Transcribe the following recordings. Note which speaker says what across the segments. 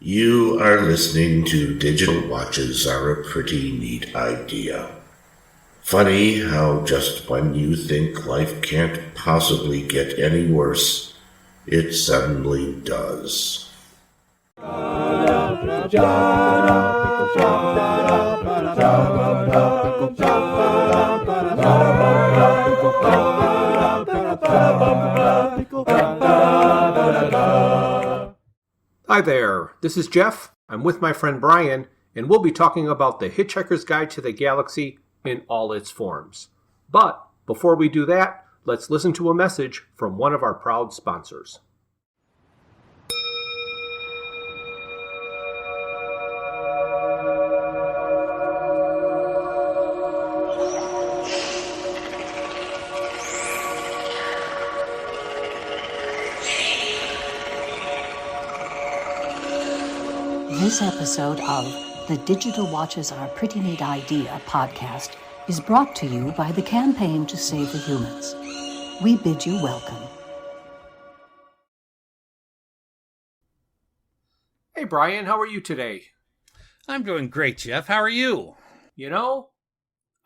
Speaker 1: You are listening to Digital Watches Are a Pretty Neat Idea. Funny how just when you think life can't possibly get any worse, it suddenly does.
Speaker 2: Hi there, this is Jeff. I'm with my friend Bryan, and we'll be talking about The Hitchhiker's Guide to the Galaxy in all its forms. But before we do that, let's listen to a message from one of our proud sponsors.
Speaker 3: This episode of the Digital Watches Are a Pretty Neat Idea podcast is brought to you by the Campaign to Save the Humans. We bid you welcome.
Speaker 2: Hey Bryan, how are you today?
Speaker 4: I'm doing great, Jeff. How are you?
Speaker 2: You know,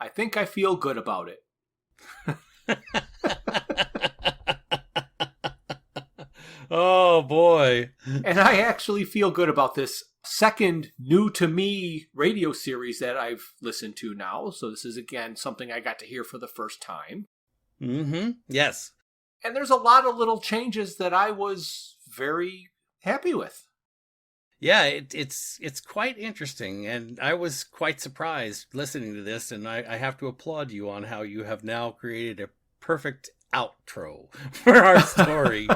Speaker 2: I think I feel good about it.
Speaker 4: Oh, boy.
Speaker 2: And I actually feel good about this second new-to-me radio series that I've listened to now. So this is, again, something I got to hear for the first time.
Speaker 4: Mm-hmm. Yes.
Speaker 2: And there's a lot of little changes that I was very happy with.
Speaker 4: Yeah, it's quite interesting, and I was quite surprised listening to this, and I have to applaud you on how you have now created a perfect outro for our story.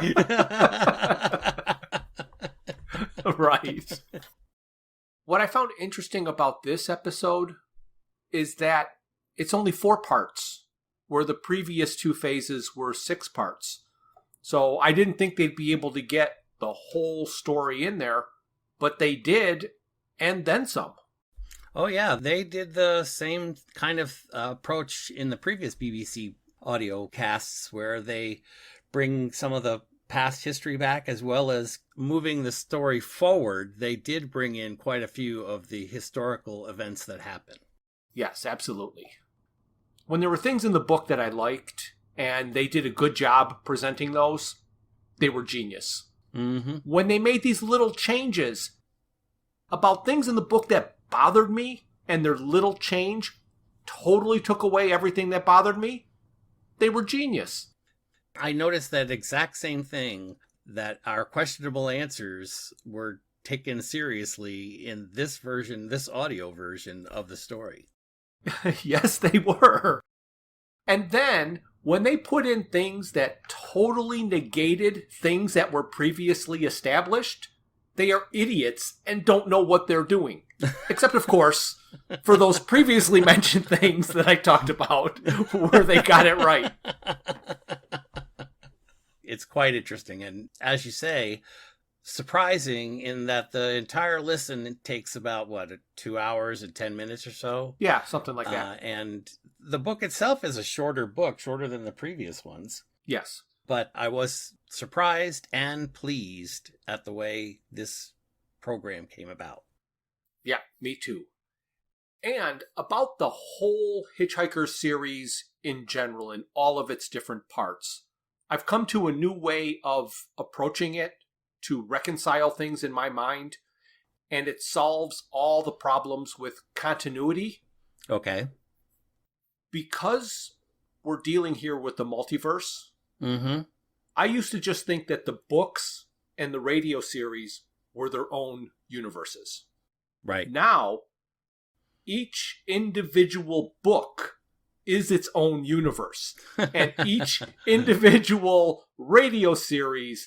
Speaker 2: Right. What I found interesting about this episode is that it's only 4 parts, where the previous 2 phases were 6 parts. So I didn't think they'd be able to get the whole story in there, but they did, and then some.
Speaker 4: Oh, yeah, they did the same kind of approach in the previous BBC audio casts, where they bring some of the past history back as well as moving the story forward. They did bring in quite a few of the historical events that happened.
Speaker 2: Yes, absolutely. When there were things in the book that I liked, and they did a good job presenting those, they were genius.
Speaker 4: Mm-hmm.
Speaker 2: When they made these little changes about things in the book that bothered me, and their little change totally took away everything that bothered me, they were genius.
Speaker 4: I noticed that exact same thing, that our questionable answers were taken seriously in this version, this audio version of the story.
Speaker 2: Yes, they were. And then, when they put in things that totally negated things that were previously established, they are idiots and don't know what they're doing. Except, of course, for those previously mentioned things that I talked about, where they got it right.
Speaker 4: It's quite interesting, and as you say, surprising in that the entire listen takes about, 2 hours and 10 minutes or so?
Speaker 2: Yeah, something like that.
Speaker 4: And the book itself is a shorter book, shorter than the previous ones.
Speaker 2: Yes.
Speaker 4: But I was surprised and pleased at the way this program came about.
Speaker 2: Yeah, me too. And about the whole Hitchhiker series in general, in all of its different parts, I've come to a new way of approaching it to reconcile things in my mind, and it solves all the problems with continuity.
Speaker 4: Okay.
Speaker 2: Because we're dealing here with the multiverse,
Speaker 4: Mm-hmm.
Speaker 2: I used to just think that the books and the radio series were their own universes.
Speaker 4: Right.
Speaker 2: Now, each individual book is its own universe. And each individual radio series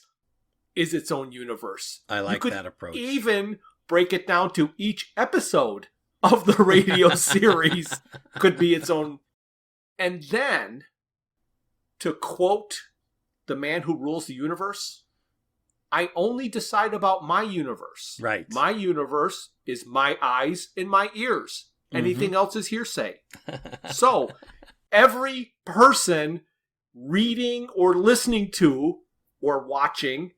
Speaker 2: is its own universe.
Speaker 4: I like that approach.
Speaker 2: Even break it down to each episode of the radio series could be its own. And then, to quote the man who rules the universe, I only decide about my universe.
Speaker 4: Right.
Speaker 2: My universe is my eyes and my ears. Anything else is hearsay. So, every person reading or listening to or watching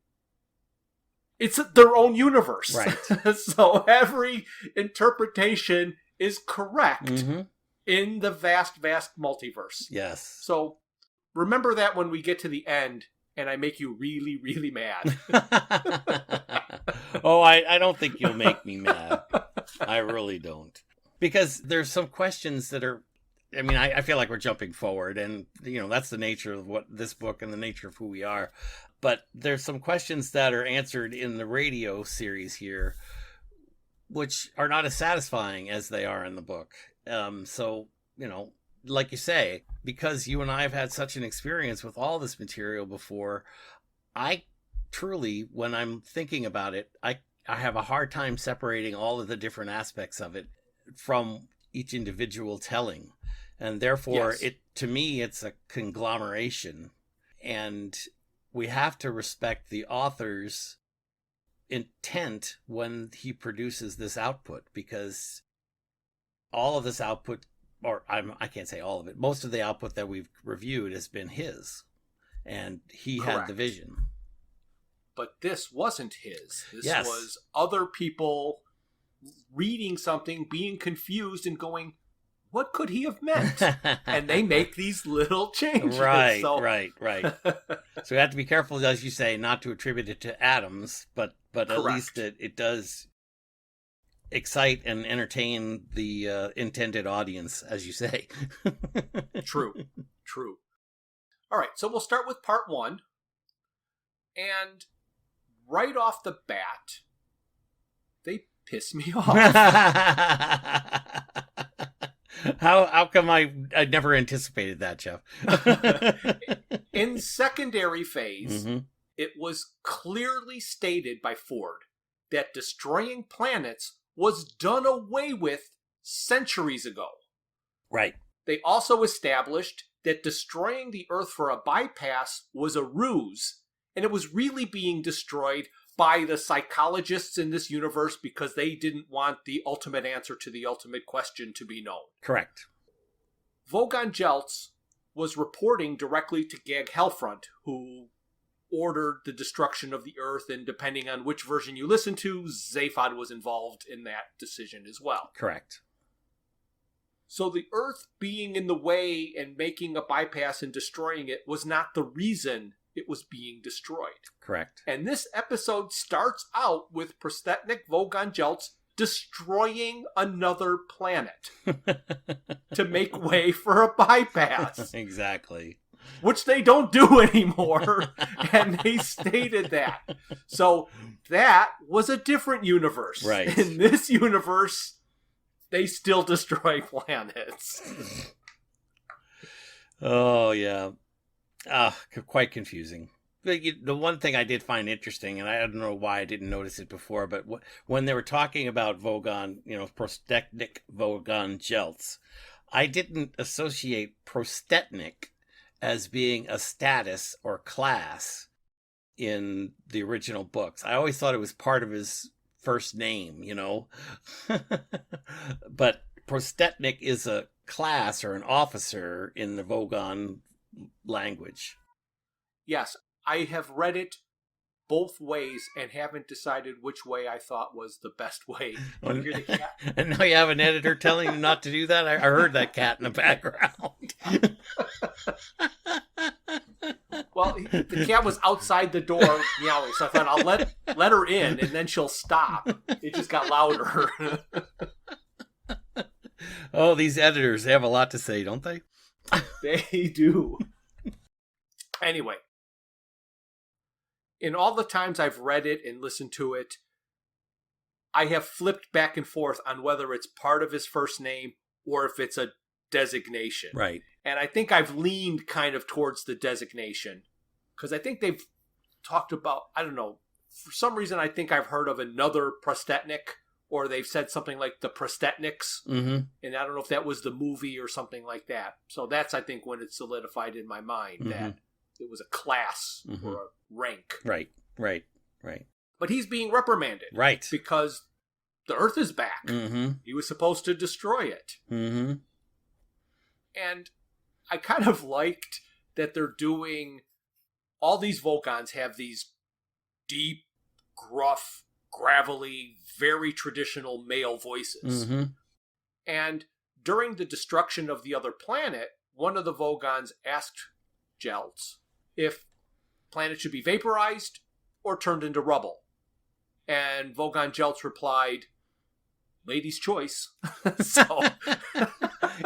Speaker 2: it's their own universe.
Speaker 4: Right.
Speaker 2: So every interpretation is correct in the vast, vast multiverse.
Speaker 4: Yes.
Speaker 2: So remember that when we get to the end and I make you really, really mad.
Speaker 4: Oh, I don't think you'll make me mad. I really don't. Because there's some questions that are, I mean, I feel like we're jumping forward, and, you know, that's the nature of what this book and the nature of who we are. But there's some questions that are answered in the radio series here, which are not as satisfying as they are in the book. So, you know, like you say, because you and I have had such an experience with all this material before, I truly, when I'm thinking about it, I have a hard time separating all of the different aspects of it from each individual telling. And therefore,
Speaker 2: Yes.
Speaker 4: to me, it's a conglomeration. And we have to respect the author's intent when he produces this output, because all of this output, or I can't say all of it, most of the output that we've reviewed has been his, and he had
Speaker 2: Correct.
Speaker 4: the vision.
Speaker 2: But this wasn't his. This
Speaker 4: Yes.
Speaker 2: was other people reading something, being confused, and going, what could he have meant? And they make these little changes.
Speaker 4: Right,
Speaker 2: So-
Speaker 4: right. So we have to be careful, as you say, not to attribute it to Adams, but at
Speaker 2: Correct.
Speaker 4: least it does excite and entertain the intended audience, as you say.
Speaker 2: True. All right, so we'll start with part 1. And right off the bat, they piss me off.
Speaker 4: How come I never anticipated that, Jeff?
Speaker 2: In secondary phase,
Speaker 4: Mhm.
Speaker 2: it was clearly stated by Ford that destroying planets was done away with centuries ago.
Speaker 4: Right.
Speaker 2: They also established that destroying the Earth for a bypass was a ruse, and it was really being destroyed by the psychologists in this universe because they didn't want the ultimate answer to the ultimate question to be known.
Speaker 4: Correct.
Speaker 2: Vogon Jeltz was reporting directly to Gag Hellfront, who ordered the destruction of the Earth, and depending on which version you listen to, Zaphod was involved in that decision as well.
Speaker 4: Correct.
Speaker 2: So the Earth being in the way and making a bypass and destroying it was not the reason it was being destroyed.
Speaker 4: Correct.
Speaker 2: And this episode starts out with Prostetnik Vogon Jeltz destroying another planet to make way for a bypass,
Speaker 4: Exactly.
Speaker 2: which they don't do anymore. And they stated that. So that was a different universe.
Speaker 4: Right.
Speaker 2: In this universe, they still destroy planets.
Speaker 4: Oh, yeah. Quite confusing. But the one thing I did find interesting, and I don't know why I didn't notice it before, but when they were talking about Vogon, Prostetnik Vogon Jeltz, I didn't associate Prostetnik as being a status or class in the original books. I always thought it was part of his first name, But Prostetnik is a class or an officer in the Vogon language.
Speaker 2: Yes, I have read it both ways and haven't decided which way I thought was the best way. You hear the cat?
Speaker 4: And now you have an editor telling you not to do that? I heard that cat in the background.
Speaker 2: Well, the cat was outside the door meowing, so I thought I'll let her in and then she'll stop. It just got louder.
Speaker 4: Oh, these editors, they have a lot to say, don't they?
Speaker 2: They do. Anyway, in all the times I've read it and listened to it, I have flipped back and forth on whether it's part of his first name or if it's a designation.
Speaker 4: Right.
Speaker 2: And I think I've leaned kind of towards the designation because I think they've talked about, I don't know, for some reason I think I've heard of another Prostetnik, or they've said something like the Prostetniks.
Speaker 4: Mm-hmm.
Speaker 2: And I don't know if that was the movie or something like that. So that's, I think, when it's solidified in my mind that it was a class or a rank.
Speaker 4: Right.
Speaker 2: But he's being reprimanded.
Speaker 4: Right.
Speaker 2: Because the Earth is back.
Speaker 4: Mm-hmm.
Speaker 2: He was supposed to destroy it.
Speaker 4: Mm-hmm.
Speaker 2: And I kind of liked that they're doing... All these Volcons have these deep gruff, gravelly, very traditional male voices.
Speaker 4: Mm-hmm.
Speaker 2: And during the destruction of the other planet, one of the Vogons asked Jeltz if planet should be vaporized or turned into rubble. And Vogon Jeltz replied, "Lady's choice." So,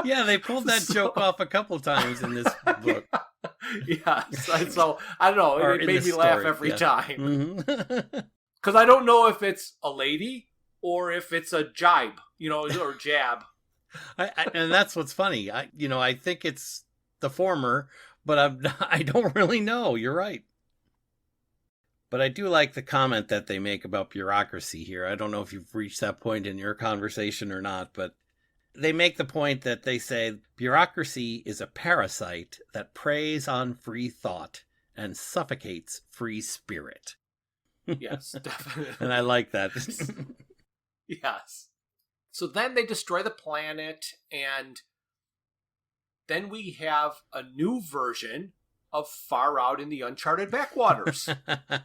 Speaker 4: yeah, they pulled that joke off a couple times in this book.
Speaker 2: Yeah, so I don't know.
Speaker 4: Or
Speaker 2: It
Speaker 4: in
Speaker 2: made
Speaker 4: the
Speaker 2: me laugh
Speaker 4: story,
Speaker 2: every
Speaker 4: yeah.
Speaker 2: time.
Speaker 4: Mm-hmm.
Speaker 2: Because I don't know if it's a lady or if it's a jibe, or jab.
Speaker 4: And that's what's funny. I think it's the former, but I don't really know. You're right. But I do like the comment that they make about bureaucracy here. I don't know if you've reached that point in your conversation or not, but they make the point that they say bureaucracy is a parasite that preys on free thought and suffocates free spirit.
Speaker 2: Yes, definitely.
Speaker 4: And I like that.
Speaker 2: Yes. So then they destroy the planet, and then we have a new version of Far Out in the Uncharted Backwaters,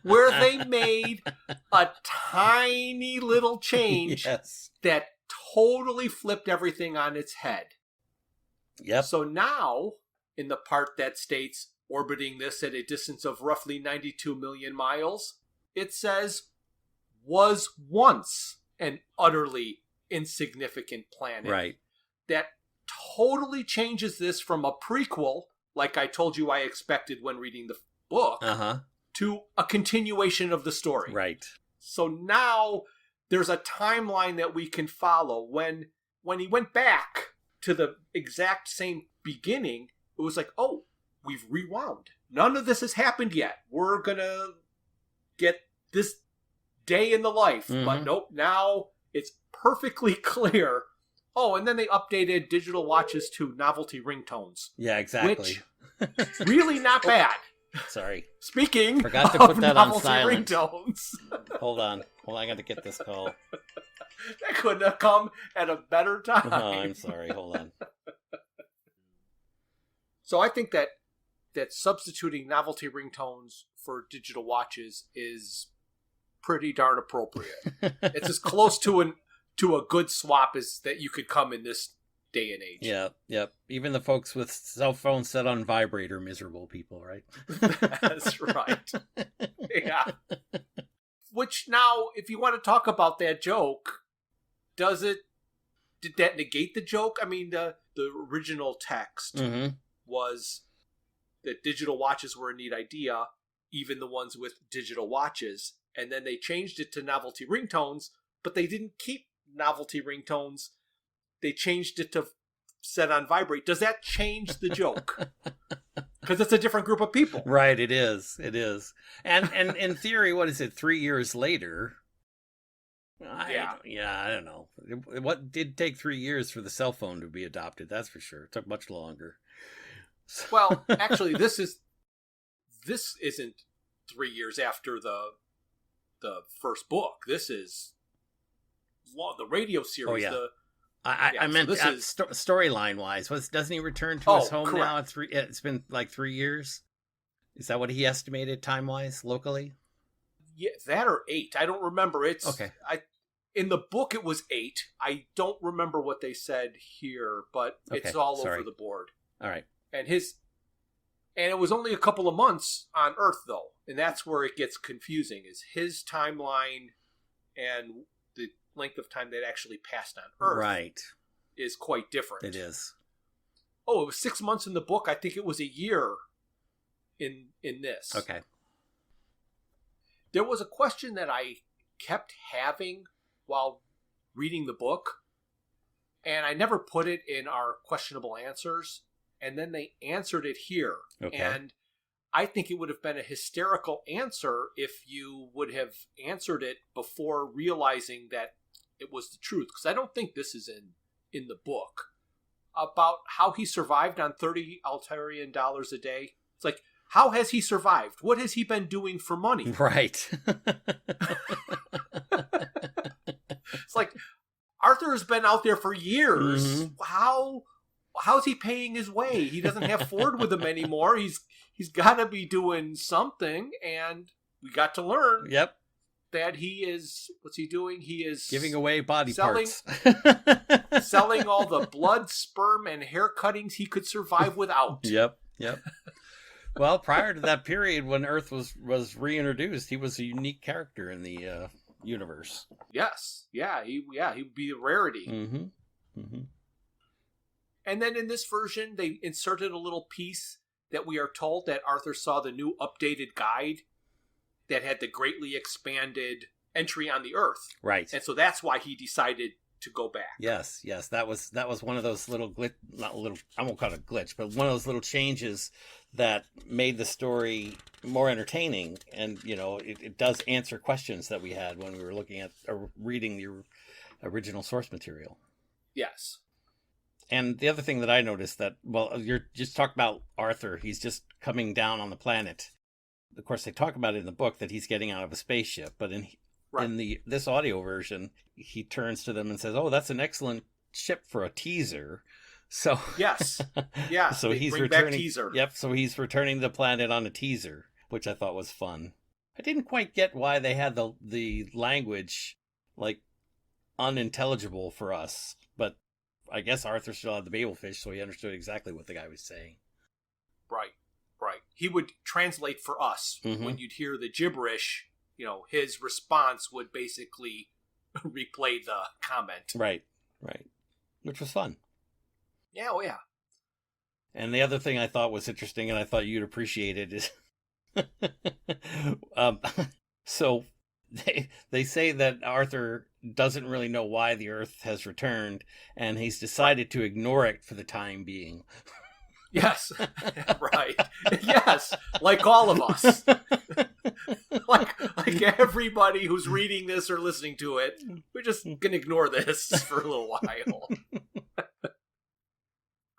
Speaker 2: where they made a tiny little change
Speaker 4: Yes.
Speaker 2: that totally flipped everything on its head.
Speaker 4: Yep.
Speaker 2: So now, in the part that states orbiting this at a distance of roughly 92 million miles, it says, was once an utterly insignificant planet.
Speaker 4: Right.
Speaker 2: That totally changes this from a prequel, like I told you I expected when reading the book,
Speaker 4: Uh-huh.
Speaker 2: to a continuation of the story.
Speaker 4: Right.
Speaker 2: So now there's a timeline that we can follow. When he went back to the exact same beginning, it was like, oh, we've rewound. None of this has happened yet. We're going to get this day in the life.
Speaker 4: Mhm.
Speaker 2: But nope, now it's perfectly clear. Oh, and then they updated digital watches to novelty ringtones.
Speaker 4: Yeah, exactly.
Speaker 2: Which, really not bad.
Speaker 4: Sorry.
Speaker 2: Speaking
Speaker 4: Forgot to
Speaker 2: of
Speaker 4: put that on
Speaker 2: novelty
Speaker 4: silent.
Speaker 2: ringtones,
Speaker 4: Hold on. I got to get this call.
Speaker 2: that couldn't have come at a better time.
Speaker 4: Oh, I'm sorry. Hold on.
Speaker 2: So I think that substituting novelty ringtones for digital watches is pretty darn appropriate. It's as close to a good swap as that you could come in this day and age.
Speaker 4: Yeah, yep. Even the folks with cell phones set on vibrate are miserable people, right?
Speaker 2: That's right. Yeah. Which now, if you want to talk about that joke, did that negate the joke? I mean, the original text
Speaker 4: Mm-hmm.
Speaker 2: was that digital watches were a neat idea, even the ones with digital watches. And then they changed it to novelty ringtones, but they didn't keep novelty ringtones. They changed it to set on vibrate. Does that change the joke? Because it's a different group of people.
Speaker 4: Right, it is. It is. And in theory, what is it, 3 years later? I don't know. What did take 3 years for the cell phone to be adopted, that's for sure. It took much longer.
Speaker 2: Well, actually, this isn't 3 years after the first book. This is the radio series.
Speaker 4: Oh, yeah.
Speaker 2: Yeah,
Speaker 4: I meant
Speaker 2: so this is
Speaker 4: storyline wise. Doesn't he return to his home
Speaker 2: correct.
Speaker 4: now? It's been like 3 years. Is that what he estimated time wise locally?
Speaker 2: Yeah, that or 8. I don't remember. It's
Speaker 4: Okay.
Speaker 2: In the book it was 8. I don't remember what they said here, but it's
Speaker 4: Okay,
Speaker 2: all
Speaker 4: sorry.
Speaker 2: over the board.
Speaker 4: All right.
Speaker 2: And it was only a couple of months on Earth though, and that's where it gets confusing. Is his timeline and the length of time that actually passed on Earth
Speaker 4: Right.
Speaker 2: is quite different.
Speaker 4: It is.
Speaker 2: Oh, it was 6 months in the book. I think it was a year in this.
Speaker 4: Okay.
Speaker 2: There was a question that I kept having while reading the book, and I never put it in our questionable answers, and then they answered it here.
Speaker 4: Okay.
Speaker 2: And I think it would have been a hysterical answer if you would have answered it before realizing that it was the truth, because I don't think this is in the book, about how he survived on $30 Altarian dollars a day. It's like, how has he survived? What has he been doing for money?
Speaker 4: Right.
Speaker 2: It's like, Arthur has been out there for years.
Speaker 4: Mhm.
Speaker 2: How's he paying his way? He doesn't have Ford with him anymore. He's got to be doing something, and we got to learn
Speaker 4: Yep.
Speaker 2: that what's he doing? He is
Speaker 4: giving away body
Speaker 2: selling,
Speaker 4: parts.
Speaker 2: selling all the blood, sperm, and hair cuttings he could survive without.
Speaker 4: Yep. Well, prior to that period when Earth was reintroduced, he was a unique character in the universe.
Speaker 2: Yes. Yeah. He would be a rarity.
Speaker 4: Mm-hmm. Mm-hmm.
Speaker 2: And then in this version, they inserted a little piece that we are told that Arthur saw the new updated guide that had the greatly expanded entry on the Earth.
Speaker 4: Right.
Speaker 2: And so that's why he decided to go back.
Speaker 4: Yes. That was one of those little I won't call it a glitch, but one of those little changes that made the story more entertaining. And, it does answer questions that we had when we were looking at or reading the original source material.
Speaker 2: Yes.
Speaker 4: And the other thing that I noticed you're just talking about Arthur. He's just coming down on the planet. Of course, they talk about it in the book that he's getting out of a spaceship, but in this audio version, he turns to them and says, "Oh, that's an excellent ship for a teaser." So
Speaker 2: yes, yeah.
Speaker 4: So he's
Speaker 2: bring
Speaker 4: returning.
Speaker 2: Back teaser.
Speaker 4: Yep. So he's returning to the planet on a teaser, which I thought was fun. I didn't quite get why they had the language like unintelligible for us, but I guess Arthur still had the Babelfish, so he understood exactly what the guy was saying.
Speaker 2: Right. He would translate for us.
Speaker 4: Mm-hmm.
Speaker 2: When you'd hear the gibberish, his response would basically replay the comment.
Speaker 4: Right. Which was fun.
Speaker 2: Yeah, oh yeah.
Speaker 4: And the other thing I thought was interesting, and I thought you'd appreciate it, is so they say that Arthur doesn't really know why the Earth has returned, and he's decided to ignore it for the time being.
Speaker 2: Yes, right. Yes, like all of us. like everybody who's reading this or listening to it, we're just going to ignore this for a little while.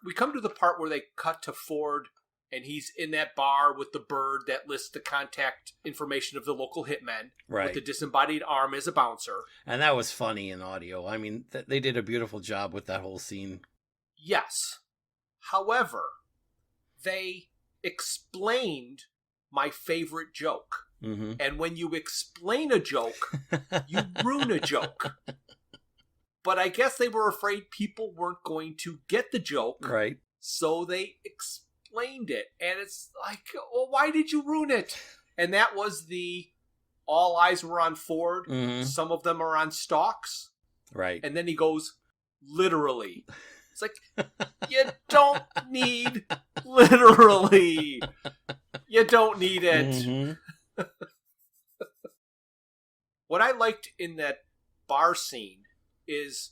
Speaker 2: We come to the part where they cut to Ford, and he's in that bar with the bird that lists the contact information of the local hitmen,
Speaker 4: right,
Speaker 2: with the disembodied arm as a bouncer.
Speaker 4: And that was funny in audio. I mean, they did a beautiful job with that whole scene.
Speaker 2: Yes. However, they explained my favorite joke.
Speaker 4: Mm-hmm.
Speaker 2: And when you explain a joke, you ruin a joke. But I guess they were afraid people weren't going to get the joke.
Speaker 4: Right.
Speaker 2: So they explained it. And it's like, well, why did you ruin it? And that was all eyes were on Ford.
Speaker 4: Mm-hmm.
Speaker 2: Some of them are on stalks.
Speaker 4: Right.
Speaker 2: And then he goes, literally. It's like, you don't need literally. You don't need it.
Speaker 4: Mm-hmm.
Speaker 2: What I liked in that bar scene is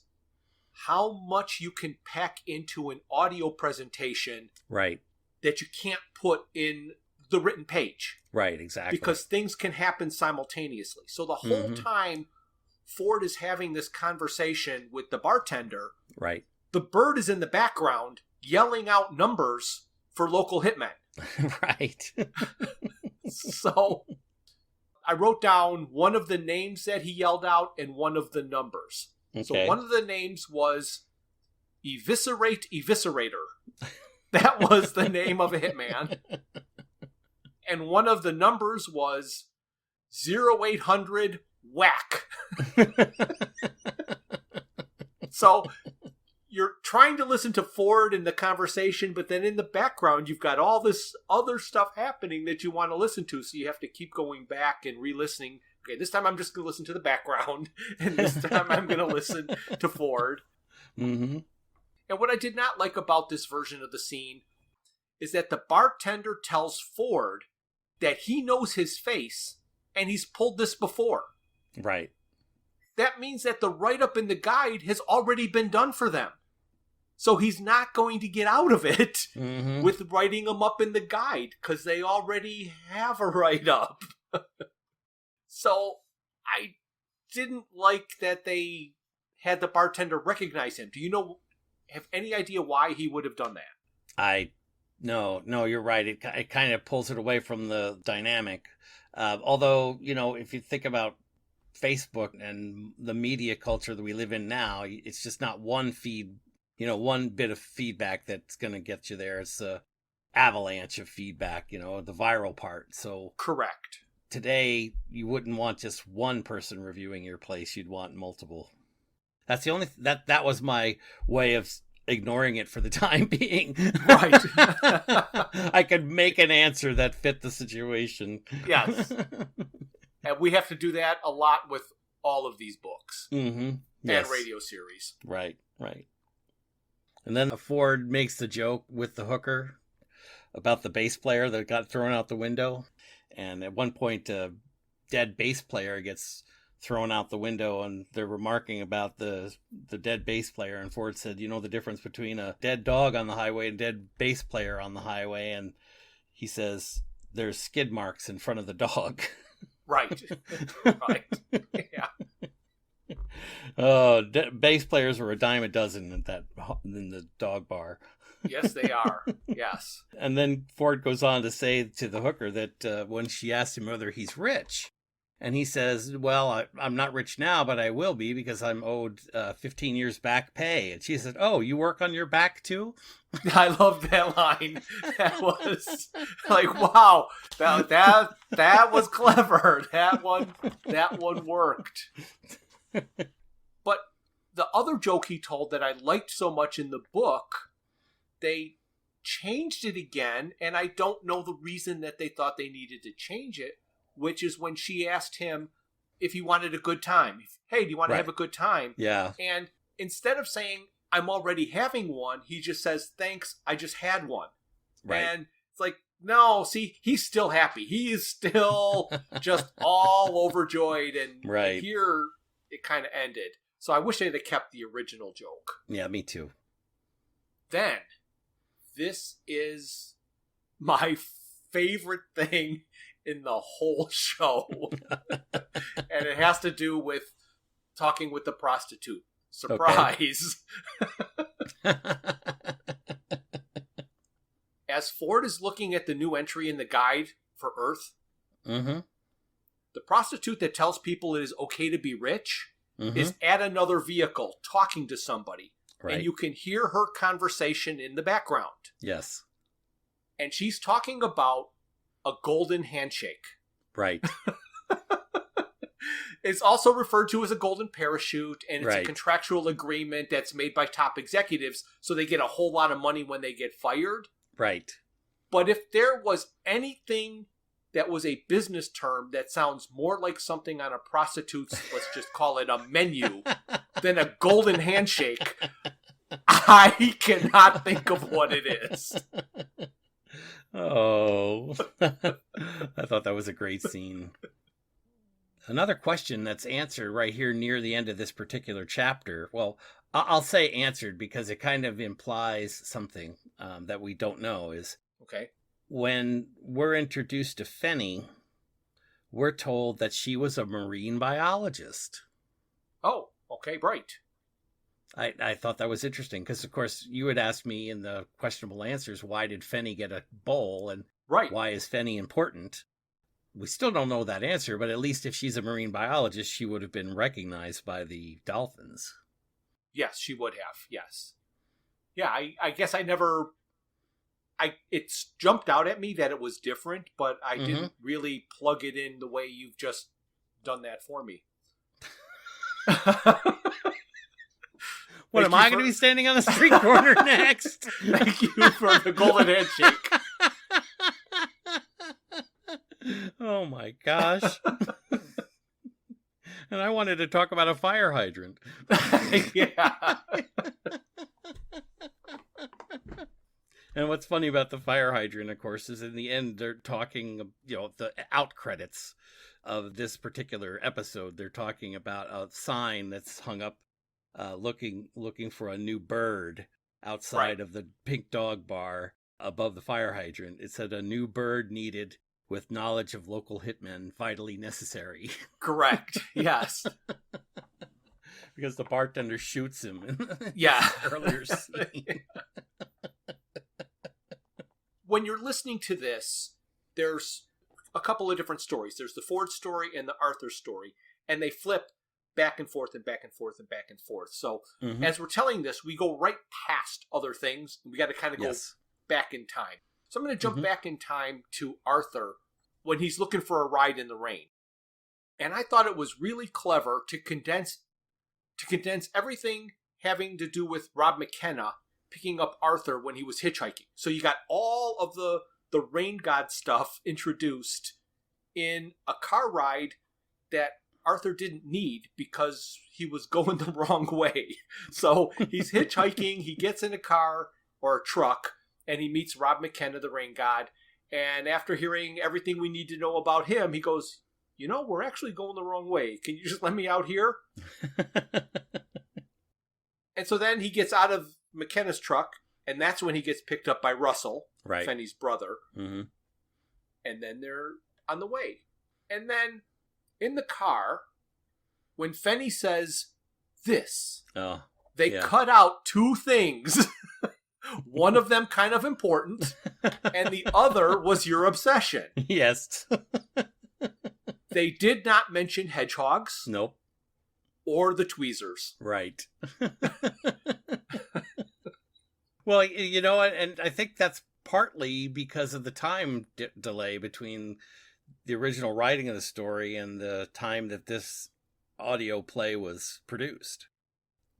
Speaker 2: how much you can pack into an audio presentation,
Speaker 4: right,
Speaker 2: that you can't put in the written page.
Speaker 4: Right, exactly.
Speaker 2: Because things can happen simultaneously. So the whole time Ford is having this conversation with the bartender,
Speaker 4: right,
Speaker 2: the bird is in the background yelling out numbers for local hitmen.
Speaker 4: Right.
Speaker 2: So I wrote down one of the names that he yelled out and one of the numbers.
Speaker 4: Okay.
Speaker 2: So one of the names was Eviscerate Eviscerator. That was the name of a hitman. And one of the numbers was 0800 Whack. So you're trying to listen to Ford in the conversation, but then in the background, you've got all this other stuff happening that you want to listen to. So you have to keep going back and re-listening. Okay, this time I'm just going to listen to the background. And this time I'm going to listen to Ford.
Speaker 4: Mm-hmm.
Speaker 2: And what I did not like about this version of the scene is that the bartender tells Ford that he knows his face and he's pulled this before.
Speaker 4: Right.
Speaker 2: That means that the write-up in the guide has already been done for them. So he's not going to get out of it with writing them up in the guide because they already have a write-up. So I didn't like that they had the bartender recognize him. Do you have any idea why he would have done that?
Speaker 4: No, you're right. It kind of pulls it away from the dynamic. Although, if you think about Facebook and the media culture that we live in now, it's just not one feed, one bit of feedback that's going to get you there. It's a avalanche of feedback, the viral part. So
Speaker 2: correct.
Speaker 4: today you wouldn't want just one person reviewing your place. You'd want multiple. That's the only that was my way of ignoring it for the time being.
Speaker 2: Right.
Speaker 4: I could make an answer that fit the situation.
Speaker 2: Yes. And we have to do that a lot with all of these books
Speaker 4: Mm-hmm.
Speaker 2: and radio series.
Speaker 4: Right. And then Ford makes the joke with the hooker about the bass player that got thrown out the window. And at one point, a dead bass player gets thrown out the window, and they're remarking about the dead bass player. And Ford said, you know the difference between a dead dog on the highway and a dead bass player on the highway? And he says, there's skid marks in front of the dog.
Speaker 2: Right. Right. Yeah.
Speaker 4: Oh, bass players were a dime a dozen in the dog bar.
Speaker 2: Yes, they are. Yes.
Speaker 4: And then Ford goes on to say to the hooker that when she asked him whether he's rich, and he says, well, I'm not rich now, but I will be because I'm owed 15 years back pay. And she said, oh, you work on your back too?
Speaker 2: I love that line. That was like, wow, that was clever. That one worked. But the other joke he told that I liked so much in the book, they changed it again, and I don't know the reason that they thought they needed to change it, which is when she asked him if he wanted a good time. Hey, do you want to have a good time?
Speaker 4: Yeah.
Speaker 2: And instead of saying, I'm already having one, he just says, thanks, I just had one.
Speaker 4: Right.
Speaker 2: And it's like, no, see, he's still happy. He is still just all overjoyed. And here it kind of ended. So I wish they'd have kept the original joke.
Speaker 4: Yeah, me too.
Speaker 2: Then, this is my favorite thing in the whole show. And it has to do with talking with the prostitute. Surprise. Okay. As Ford is looking at the new entry in the guide for Earth,
Speaker 4: mm-hmm.
Speaker 2: the prostitute that tells people it is okay to be rich
Speaker 4: mm-hmm.
Speaker 2: is at another vehicle talking to somebody.
Speaker 4: Right.
Speaker 2: And you can hear her conversation in the background.
Speaker 4: Yes.
Speaker 2: And she's talking about a golden handshake.
Speaker 4: Right.
Speaker 2: It's also referred to as a golden parachute, and it's
Speaker 4: right.
Speaker 2: a contractual agreement that's made by top executives, so they get a whole lot of money when they get fired.
Speaker 4: Right.
Speaker 2: But if there was anything that was a business term that sounds more like something on a prostitute's, let's just call it a menu, than a golden handshake, I cannot think of what it is.
Speaker 4: Oh, I thought that was a great scene. Another question that's answered right here near the end of this particular chapter. Well, I'll say answered because it kind of implies something that we don't know is
Speaker 2: okay.
Speaker 4: When we're introduced to Fenny, we're told that she was a marine biologist.
Speaker 2: Oh, okay, right.
Speaker 4: I thought that was interesting because, of course, you had asked me in the questionable answers, why did Fenny get a bowl and why is Fenny important? We still don't know that answer, but at least if she's a marine biologist, she would have been recognized by the dolphins.
Speaker 2: Yes, she would have. Yes. Yeah, I guess it's jumped out at me that it was different, but I mm-hmm. didn't really plug it in the way you've just done that for me.
Speaker 4: What, am I going to be standing on the street corner next?
Speaker 2: Thank you for the golden handshake.
Speaker 4: Oh my gosh. And I wanted to talk about a fire hydrant.
Speaker 2: Yeah.
Speaker 4: And what's funny about the fire hydrant, of course, is in the end, they're talking, the out credits of this particular episode. They're talking about a sign that's hung up looking for a new bird outside of the Pink Dog Bar above the fire hydrant. It said a new bird needed with knowledge of local hitmen vitally necessary.
Speaker 2: Correct. Yes.
Speaker 4: Because the bartender shoots him in earlier scene.
Speaker 2: When you're listening to this, there's a couple of different stories. There's the Ford story and the Arthur story, and they flip back and forth and back and forth and back and forth. So mm-hmm. as we're telling this, we go right past other things. We got to kind of go back in time. So I'm going to jump mm-hmm. back in time to Arthur when he's looking for a ride in the rain. And I thought it was really clever to condense everything having to do with Rob McKenna picking up Arthur when he was hitchhiking. So you got all of the rain god stuff introduced in a car ride that Arthur didn't need because he was going the wrong way. So he's hitchhiking, he gets in a car or a truck, and he meets Rob McKenna, the rain god. And after hearing everything we need to know about him, he goes, we're actually going the wrong way. Can you just let me out here? And so then he gets out of McKenna's truck, and that's when he gets picked up by Russell,
Speaker 4: right.
Speaker 2: Fenny's brother.
Speaker 4: Mm-hmm.
Speaker 2: And then they're on the way. And then in the car, when Fenny says this, they cut out two things. One of them kind of important, and the other was your obsession.
Speaker 4: Yes.
Speaker 2: They did not mention hedgehogs.
Speaker 4: Nope.
Speaker 2: Or the tweezers.
Speaker 4: Right. Well, and I think that's partly because of the time delay between the original writing of the story and the time that this audio play was produced.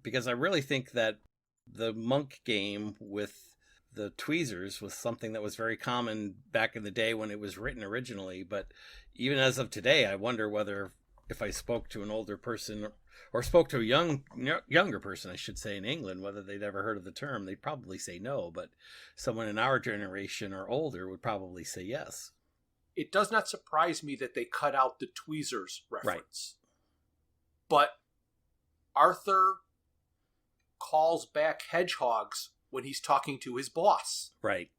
Speaker 4: Because I really think that the monk game with the tweezers was something that was very common back in the day when it was written originally. But even as of today, I wonder whether if I spoke to an older person or spoke to a younger person, I should say, in England, whether they'd ever heard of the term, they'd probably say no. But someone in our generation or older would probably say yes.
Speaker 2: It does not surprise me that they cut out the tweezers reference. Right. But Arthur calls back hedgehogs when he's talking to his boss.
Speaker 4: Right.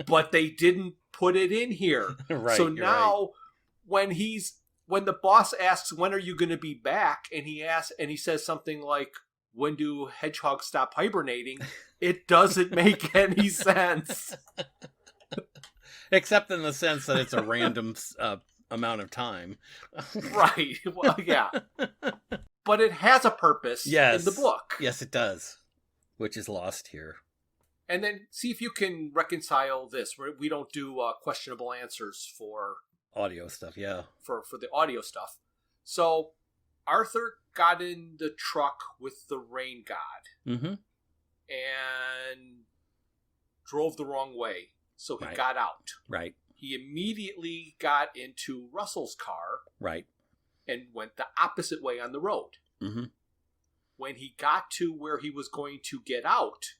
Speaker 2: But they didn't put it in here.
Speaker 4: Right.
Speaker 2: So now when the boss asks, when are you going to be back? And he says something like, when do hedgehogs stop hibernating? It doesn't make any sense.
Speaker 4: Except in the sense that it's a random amount of time.
Speaker 2: Right. Well, yeah. But it has a purpose in the book.
Speaker 4: Yes, it does. Which is lost here.
Speaker 2: And then see if you can reconcile this. We don't do questionable answers for
Speaker 4: audio stuff, yeah.
Speaker 2: For the audio stuff. So Arthur got in the truck with the rain god.
Speaker 4: Mm-hmm.
Speaker 2: And drove the wrong way. So he
Speaker 4: Right.
Speaker 2: got out.
Speaker 4: Right.
Speaker 2: He immediately got into Russell's car.
Speaker 4: Right.
Speaker 2: And went the opposite way on the road.
Speaker 4: Mm-hmm.
Speaker 2: When he got to where he was going to get out,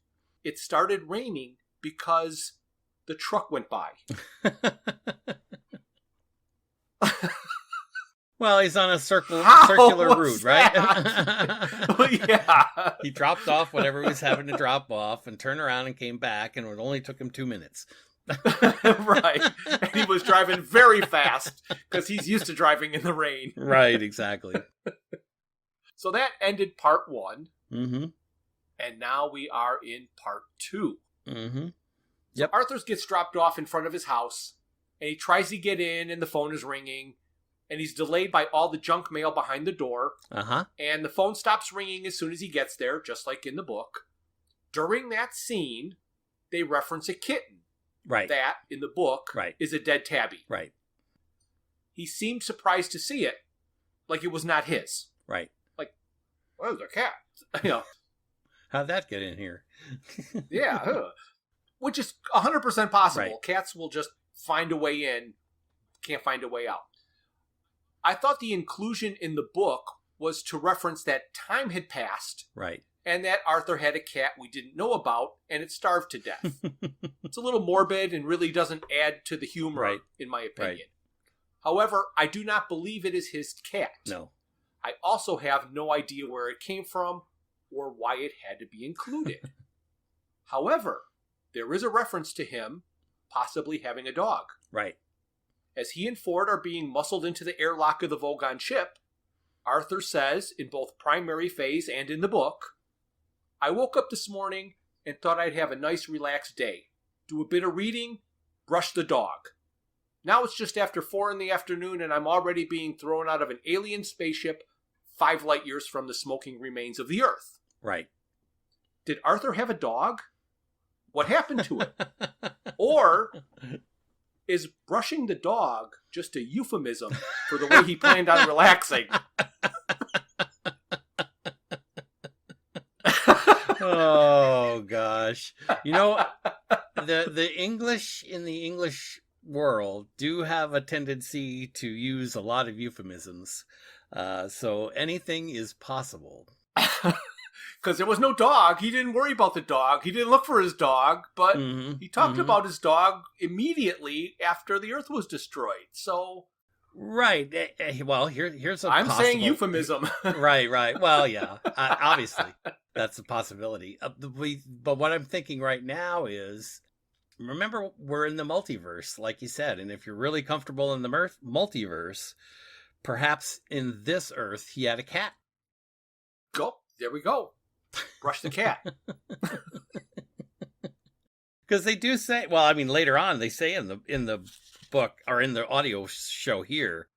Speaker 2: it started raining because the truck went by.
Speaker 4: Well, he's on a circular route, right?
Speaker 2: Well, yeah.
Speaker 4: He dropped off whatever he was having to drop off and turned around and came back, and it only took him 2 minutes.
Speaker 2: Right. And he was driving very fast because he's used to driving in the rain.
Speaker 4: Right, exactly.
Speaker 2: So that ended part 1.
Speaker 4: Mm-hmm.
Speaker 2: And now we are in part 2.
Speaker 4: Mm-hmm.
Speaker 2: Yep. So Arthur gets dropped off in front of his house, and he tries to get in, and the phone is ringing, and he's delayed by all the junk mail behind the door.
Speaker 4: Uh-huh.
Speaker 2: And the phone stops ringing as soon as he gets there, just like in the book. During that scene, they reference a kitten.
Speaker 4: Right.
Speaker 2: That, in the book, is a dead tabby.
Speaker 4: Right.
Speaker 2: He seemed surprised to see it, like it was not his.
Speaker 4: Right.
Speaker 2: Like, where's the cat? You know.
Speaker 4: How'd that get in here?
Speaker 2: Yeah. Which is 100% possible.
Speaker 4: Right.
Speaker 2: Cats will just find a way in, can't find a way out. I thought the inclusion in the book was to reference that time had passed.
Speaker 4: Right.
Speaker 2: And that Arthur had a cat we didn't know about, and it starved to death. It's a little morbid and really doesn't add to the humor, in my opinion. Right. However, I do not believe it is his cat.
Speaker 4: No.
Speaker 2: I also have no idea where it came from or why it had to be included. However, there is a reference to him possibly having a dog.
Speaker 4: Right.
Speaker 2: As he and Ford are being muscled into the airlock of the Vogon ship, Arthur says, in both Primary Phase and in the book, I woke up this morning and thought I'd have a nice relaxed day. Do a bit of reading, brush the dog. Now it's just after 4 in the afternoon and I'm already being thrown out of an alien spaceship 5 light years from the smoking remains of the Earth.
Speaker 4: Right.
Speaker 2: Did Arthur have a dog? What happened to it? Or is brushing the dog just a euphemism for the way he planned on relaxing?
Speaker 4: Oh gosh. You know, the English in the English world do have a tendency to use a lot of euphemisms. So anything is possible.
Speaker 2: Because there was no dog. He didn't worry about the dog. He didn't look for his dog, but he talked about his dog immediately after the Earth was destroyed. So,
Speaker 4: right. Well, here's a.
Speaker 2: I'm
Speaker 4: possible...
Speaker 2: saying euphemism.
Speaker 4: Right. Well, yeah. Obviously, that's a possibility. But what I'm thinking right now is, remember, we're in the multiverse, like you said, and if you're really comfortable in the multiverse, perhaps in this Earth he had a cat.
Speaker 2: Go. There we go. Brush the cat.
Speaker 4: Because they do say, well, I mean, later on they say in the book or in the audio show here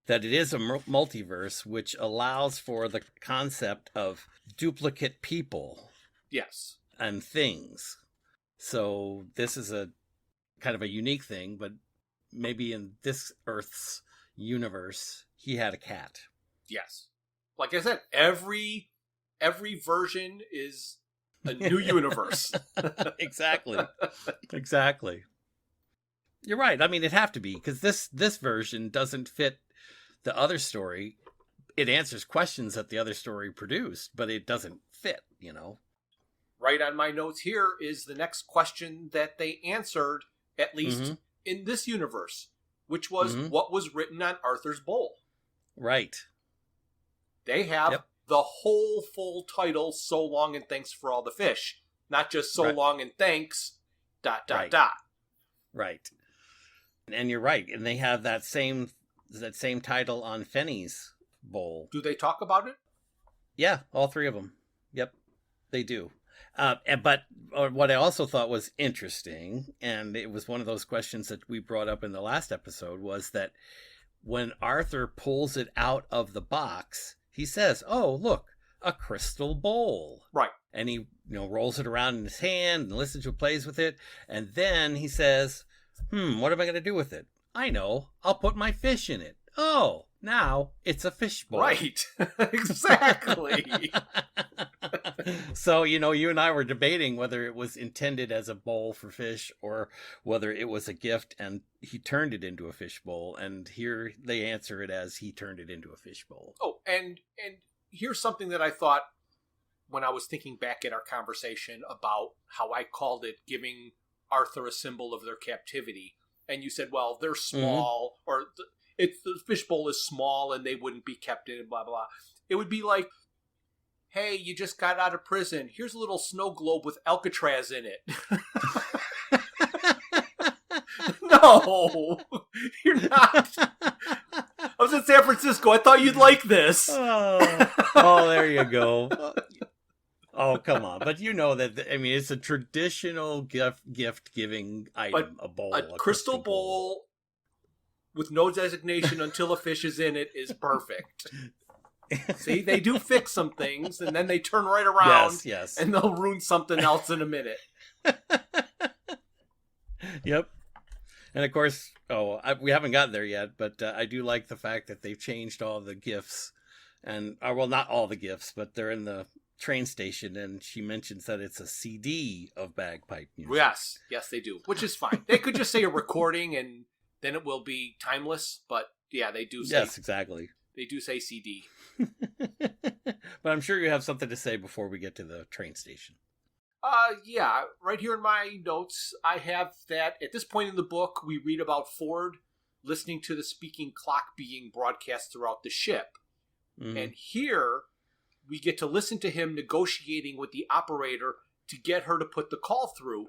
Speaker 4: that it is a multiverse, which allows for the concept of duplicate people.
Speaker 2: Yes.
Speaker 4: And things. So this is a kind of a unique thing, but maybe in this Earth's universe, he had a cat.
Speaker 2: Yes. Like I said, every version is a new universe.
Speaker 4: Exactly. You're right. I mean, it'd have to be, because this version doesn't fit the other story. It answers questions that the other story produced, but it doesn't fit, you know.
Speaker 2: Right on my notes here is the next question that they answered, at least in this universe, which was what was written on Arthur's bowl.
Speaker 4: Right.
Speaker 2: They have the whole full title, So Long and Thanks for All the Fish. Not just So Long and Thanks, ...
Speaker 4: Right. And you're right. And they have that same title on Fenny's bowl.
Speaker 2: Do they talk about it?
Speaker 4: Yeah, all three of them. Yep, they do. But what I also thought was interesting, and it was one of those questions that we brought up in the last episode, was that when Arthur pulls it out of the box, he says, "Oh, look, a crystal bowl."
Speaker 2: Right.
Speaker 4: And he, rolls it around in his hand and listens to it, plays with it. And then he says, what am I going to do with it? I know. I'll put my fish in it. Oh, now it's a fish bowl.
Speaker 2: Right. Exactly.
Speaker 4: So, you and I were debating whether it was intended as a bowl for fish or whether it was a gift and he turned it into a fish bowl. And here they answer it as he turned it into a fish bowl.
Speaker 2: Oh, and here's something that I thought when I was thinking back at our conversation about how I called it giving Arthur a symbol of their captivity. And you said, well, they're small, or the fishbowl is small and they wouldn't be kept in, blah, blah. It would be like, hey, you just got out of prison. Here's a little snow globe with Alcatraz in it. No, you're not. I was in San Francisco. I thought you'd like this.
Speaker 4: Oh, there you go. Oh, come on. But you know that, it's a traditional gift-giving item, a bowl.
Speaker 2: A crystal bowl with no designation until a fish is in it is perfect. See, they do fix some things, and then they turn right around,
Speaker 4: yes.
Speaker 2: And they'll ruin something else in a minute.
Speaker 4: Yep. And of course, we haven't gotten there yet, but I do like the fact that they've changed all the gifts. And, well, not all the gifts, but they're in the train station, and she mentions that it's a CD of bagpipe music.
Speaker 2: Yes, they do, which is fine. They could just say a recording, and then it will be timeless. But yeah, they do say.
Speaker 4: Yes, exactly.
Speaker 2: They do say CD.
Speaker 4: But I'm sure you have something to say before we get to the train station.
Speaker 2: Yeah, right here in my notes, I have that at this point in the book, we read about Ford listening to the speaking clock being broadcast throughout the ship. Mm-hmm. And here we get to listen to him negotiating with the operator to get her to put the call through,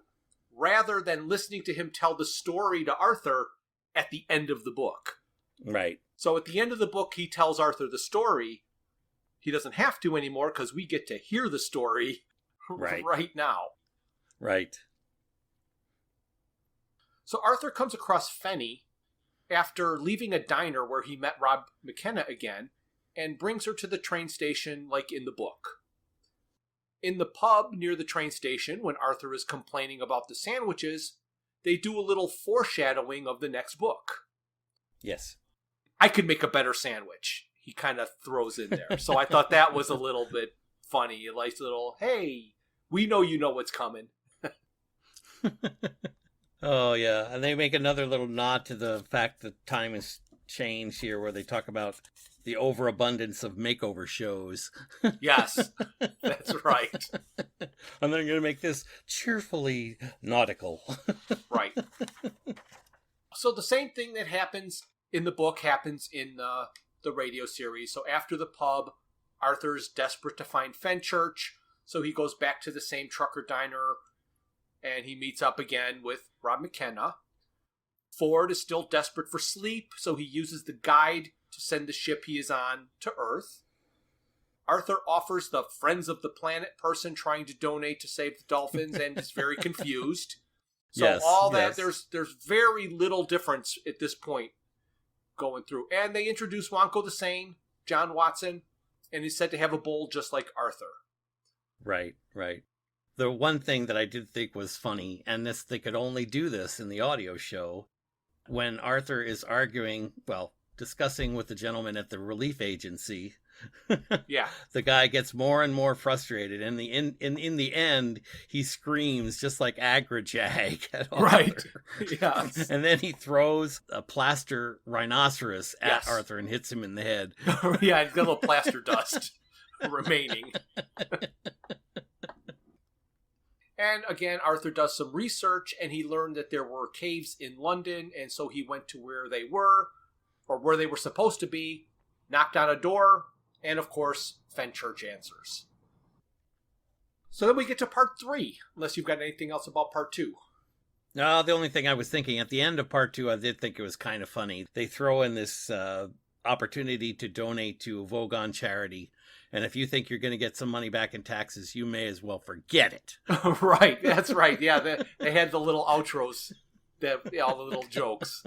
Speaker 2: rather than listening to him tell the story to Arthur at the end of the book.
Speaker 4: Right.
Speaker 2: So at the end of the book, he tells Arthur the story. He doesn't have to anymore because we get to hear the story right now.
Speaker 4: Right.
Speaker 2: So Arthur comes across Fenny after leaving a diner where he met Rob McKenna again, and brings her to the train station like in the book. In the pub near the train station, when Arthur is complaining about the sandwiches, they do a little foreshadowing of the next book.
Speaker 4: Yes.
Speaker 2: I could make a better sandwich. He kind of throws in there. So I thought that was a little bit funny. A nice little, hey, we know you know what's coming.
Speaker 4: Oh, yeah. And they make another little nod to the fact that time has changed here, where they talk about the overabundance of makeover shows.
Speaker 2: Yes, that's right.
Speaker 4: And they're going to make this cheerfully nautical.
Speaker 2: Right. So the same thing that happens in the book happens in the radio series. So after the pub, Arthur's desperate to find Fenchurch, so he goes back to the same trucker diner, and he meets up again with Rob McKenna. Ford is still desperate for sleep, so he uses the guide to send the ship he is on to Earth. Arthur offers the Friends of the Planet person trying to donate to save the dolphins and is very confused. So
Speaker 4: Yes,
Speaker 2: all that,
Speaker 4: yes.
Speaker 2: there's very little difference at this point going through. And they introduce Wonko the Sane, John Watson, and he's said to have a bowl just like Arthur.
Speaker 4: Right, right. The one thing that I did think was funny, and this they could only do this in the audio show, when Arthur is arguing, well, discussing with the gentleman at the relief agency.
Speaker 2: Yeah.
Speaker 4: The guy gets more and more frustrated, and in the end, he screams just like Agrajag at Arthur.
Speaker 2: Right. Yes.
Speaker 4: And then he throws a plaster rhinoceros at
Speaker 2: Yes.
Speaker 4: Arthur and hits him in the head.
Speaker 2: Yeah, he's got a little plaster dust remaining. And again, Arthur does some research, and he learned that there were caves in London, and so he went to where they were, or where they were supposed to be, knocked on a door, and of course, Fenchurch answers. So then we get to part 3, unless you've got anything else about part 2.
Speaker 4: No, the only thing I was thinking at the end of part 2, I did think it was kind of funny. They throw in this opportunity to donate to a Vogon charity. And if you think you're going to get some money back in taxes, you may as well forget it.
Speaker 2: Right, that's right. Yeah, they had the little outros, all the little jokes.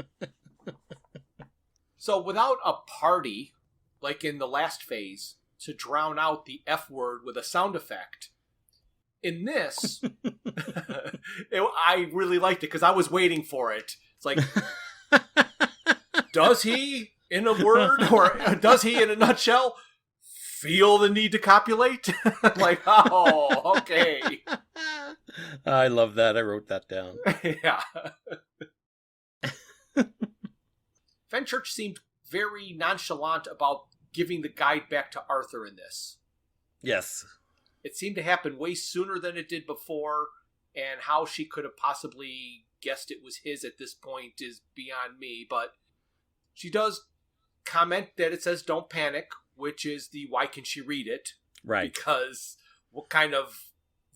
Speaker 2: So without a party, like in the last phase, to drown out the F word with a sound effect, in this, I really liked it because I was waiting for it. It's like, does he, in a word, or does he, in a nutshell, feel the need to copulate? Like, oh, okay.
Speaker 4: I love that. I wrote that down.
Speaker 2: Yeah. Fenchurch seemed very nonchalant about giving the guide back to Arthur in this.
Speaker 4: Yes.
Speaker 2: It seemed to happen way sooner than it did before, and how she could have possibly guessed it was his at this point is beyond me, but she does comment that it says don't panic, which is the why can she read it?
Speaker 4: Right.
Speaker 2: Because what kind of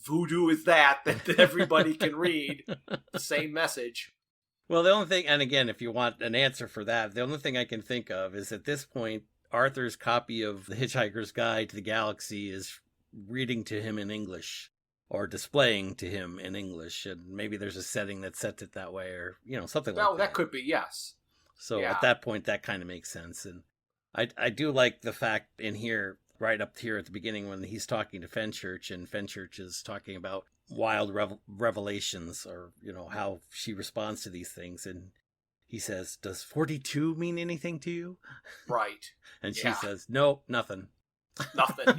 Speaker 2: voodoo is that everybody can read the same message?
Speaker 4: Well, the only thing, and again, if you want an answer for that, the only thing I can think of is at this point, Arthur's copy of The Hitchhiker's Guide to the Galaxy is reading to him in English, or displaying to him in English, and maybe there's a setting that sets it that way, or, something like that.
Speaker 2: Well, that could be, yes.
Speaker 4: So
Speaker 2: Yeah.
Speaker 4: at that point, that kind of makes sense. And I do like the fact in here, right up here at the beginning, when he's talking to Fenchurch, and Fenchurch is talking about wild revelations, or, how she responds to these things. And he says, does 42 mean anything to you?
Speaker 2: Right.
Speaker 4: And she
Speaker 2: Yeah.
Speaker 4: says, no, nothing.
Speaker 2: Nothing,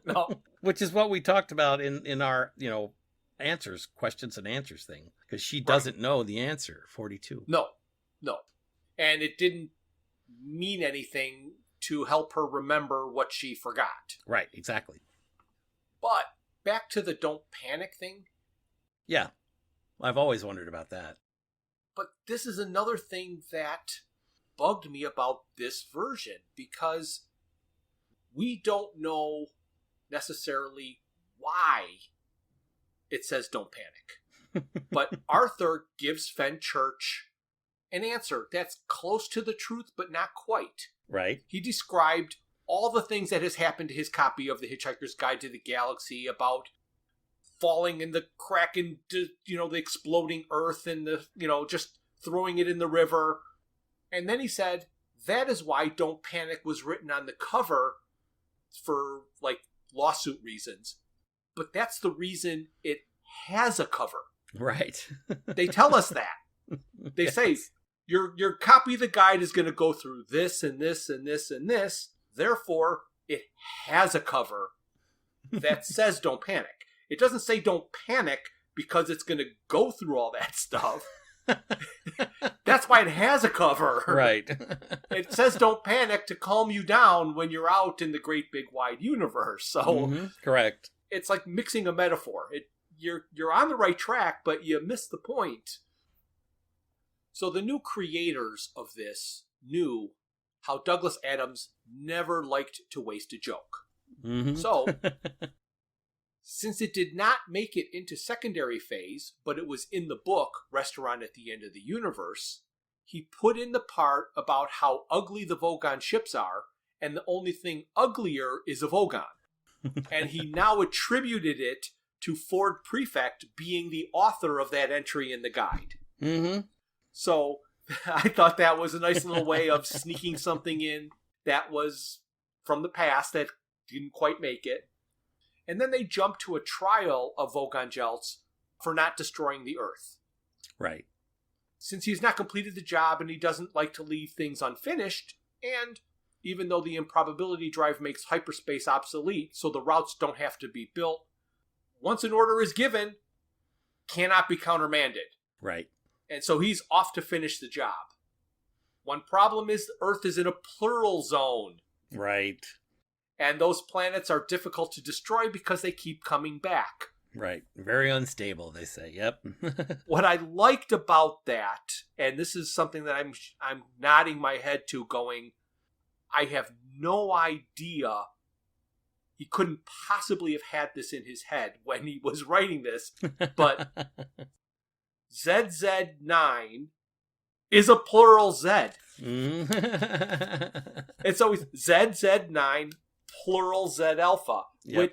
Speaker 2: no.
Speaker 4: Which is what we talked about in our, questions and answers thing. Because she doesn't know the answer, 42.
Speaker 2: No. And it didn't mean anything to help her remember what she forgot.
Speaker 4: Right, exactly.
Speaker 2: But back to the don't panic thing.
Speaker 4: Yeah, I've always wondered about that.
Speaker 2: But this is another thing that bugged me about this version, because we don't know necessarily why it says don't panic. But Arthur gives Fenchurch an answer that's close to the truth, but not quite.
Speaker 4: Right.
Speaker 2: He described all the things that has happened to his copy of The Hitchhiker's Guide to the Galaxy, about falling in the crack into, the exploding earth, and the, just throwing it in the river. And then he said, that is why Don't Panic was written on the cover for, lawsuit reasons. But that's the reason it has a cover.
Speaker 4: Right.
Speaker 2: They tell us that. They say, your copy of the guide is going to go through this and this and this and this. Therefore, it has a cover that says don't panic. It doesn't say don't panic because it's going to go through all that stuff. That's why it has a cover.
Speaker 4: Right.
Speaker 2: It says don't panic to calm you down when you're out in the great big wide universe. So
Speaker 4: correct.
Speaker 2: It's like mixing a metaphor. You're on the right track, but you miss the point. So the new creators of this knew how Douglas Adams never liked to waste a joke. So, since it did not make it into secondary phase, but it was in the book Restaurant at the End of the Universe, he put in the part about how ugly the Vogon ships are, and the only thing uglier is a Vogon. And he now attributed it to Ford Prefect being the author of that entry in the guide. So I thought that was a nice little way of sneaking something in that was from the past that didn't quite make it. And then they jumped to a trial of Vogon Jeltz for not destroying the Earth.
Speaker 4: Right.
Speaker 2: Since he's not completed the job and he doesn't like to leave things unfinished, and even though the improbability drive makes hyperspace obsolete, so the routes don't have to be built, once an order is given, cannot be countermanded.
Speaker 4: Right.
Speaker 2: And so he's off to finish the job. One problem is the Earth is in a plural zone.
Speaker 4: Right.
Speaker 2: And those planets are difficult to destroy because they keep coming back.
Speaker 4: Right. Very unstable, they say. Yep.
Speaker 2: What I liked about that, and this is something that I'm nodding my head to going, I have no idea he couldn't possibly have had this in his head when he was writing this, but ZZ9 is a plural Z. It's always ZZ9 plural Z alpha,
Speaker 4: yep.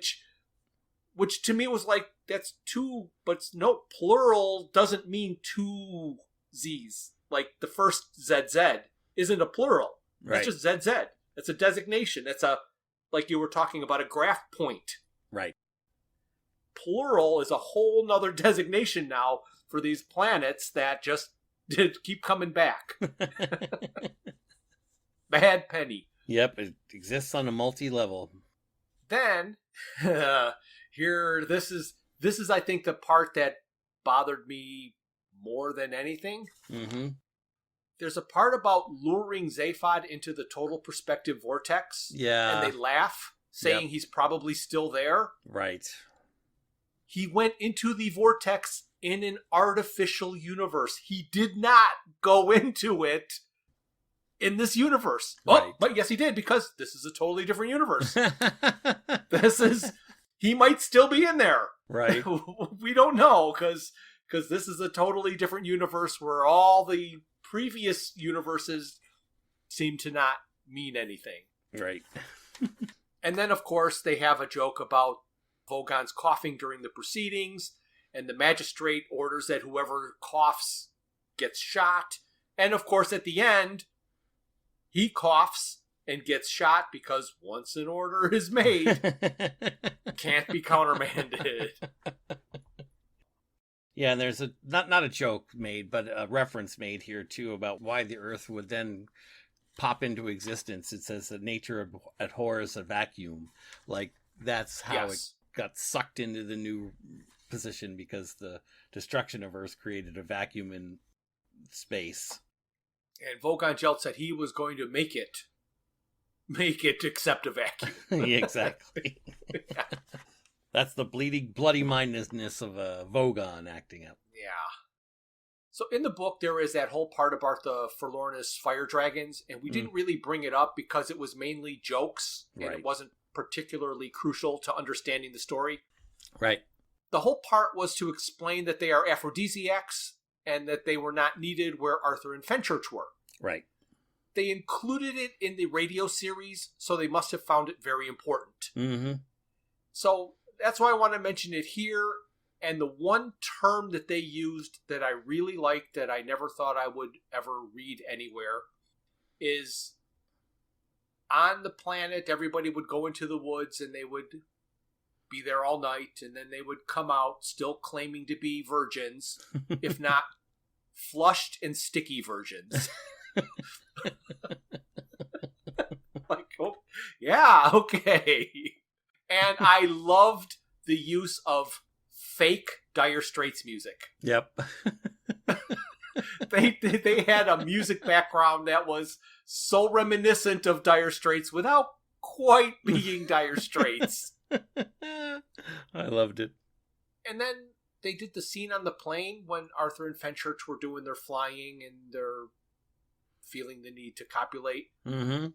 Speaker 2: which to me was like, that's two, but no, plural doesn't mean two Z's. Like the first ZZ isn't a plural.
Speaker 4: Right.
Speaker 2: That's just ZZ. It's a designation. It's like you were talking about, a graph point.
Speaker 4: Right.
Speaker 2: Plural is a whole nother designation now for these planets that just keep coming back. Bad penny.
Speaker 4: Yep, it exists on a multi-level.
Speaker 2: Then, this is I think the part that bothered me more than anything. There's a part about luring Zaphod into the total perspective vortex.
Speaker 4: Yeah.
Speaker 2: And they laugh, saying he's probably still there.
Speaker 4: Right. He
Speaker 2: went into the vortex in an artificial universe. He did not go into it in this universe. Right. Oh, but yes, he did, because this is a totally different universe. He might still be in there.
Speaker 4: Right.
Speaker 2: We don't know, because this is a totally different universe where all the previous universes seem to not mean anything.
Speaker 4: Right.
Speaker 2: And then, of course, they have a joke about Vogon's coughing during the proceedings, and the magistrate orders that whoever coughs gets shot. And, of course, at the end, he coughs and gets shot because once an order is made, can't be countermanded.
Speaker 4: Yeah, and there's not a joke made, but a reference made here, too, about why the Earth would then pop into existence. It says that nature abhors a vacuum. Like, that's how it got sucked into the new position, because the destruction of Earth created a vacuum in space.
Speaker 2: And Vogon Jeltz said he was going to make it accept a vacuum.
Speaker 4: Yeah, exactly.
Speaker 2: Yeah.
Speaker 4: That's the bleeding, bloody-mindedness of Vogon acting up.
Speaker 2: Yeah. So in the book, there is that whole part about the Forlornus fire dragons, and we didn't really bring it up because it was mainly jokes, and it wasn't particularly crucial to understanding the story.
Speaker 4: Right.
Speaker 2: The whole part was to explain that they are aphrodisiacs, and that they were not needed where Arthur and Fenchurch were.
Speaker 4: Right.
Speaker 2: They included it in the radio series, so they must have found it very important.
Speaker 4: Mm-hmm.
Speaker 2: So that's why I want to mention it here. And the one term that they used that I really liked, that I never thought I would ever read anywhere, is on the planet, everybody would go into the woods and they would be there all night, and then they would come out still claiming to be virgins, if not flushed and sticky virgins. Like, oh, yeah, okay. And I loved the use of fake Dire Straits music.
Speaker 4: Yep.
Speaker 2: They had a music background that was so reminiscent of Dire Straits without quite being Dire Straits.
Speaker 4: I loved it.
Speaker 2: And then they did the scene on the plane when Arthur and Fenchurch were doing their flying and they're feeling the need to copulate.
Speaker 4: Mm-hmm.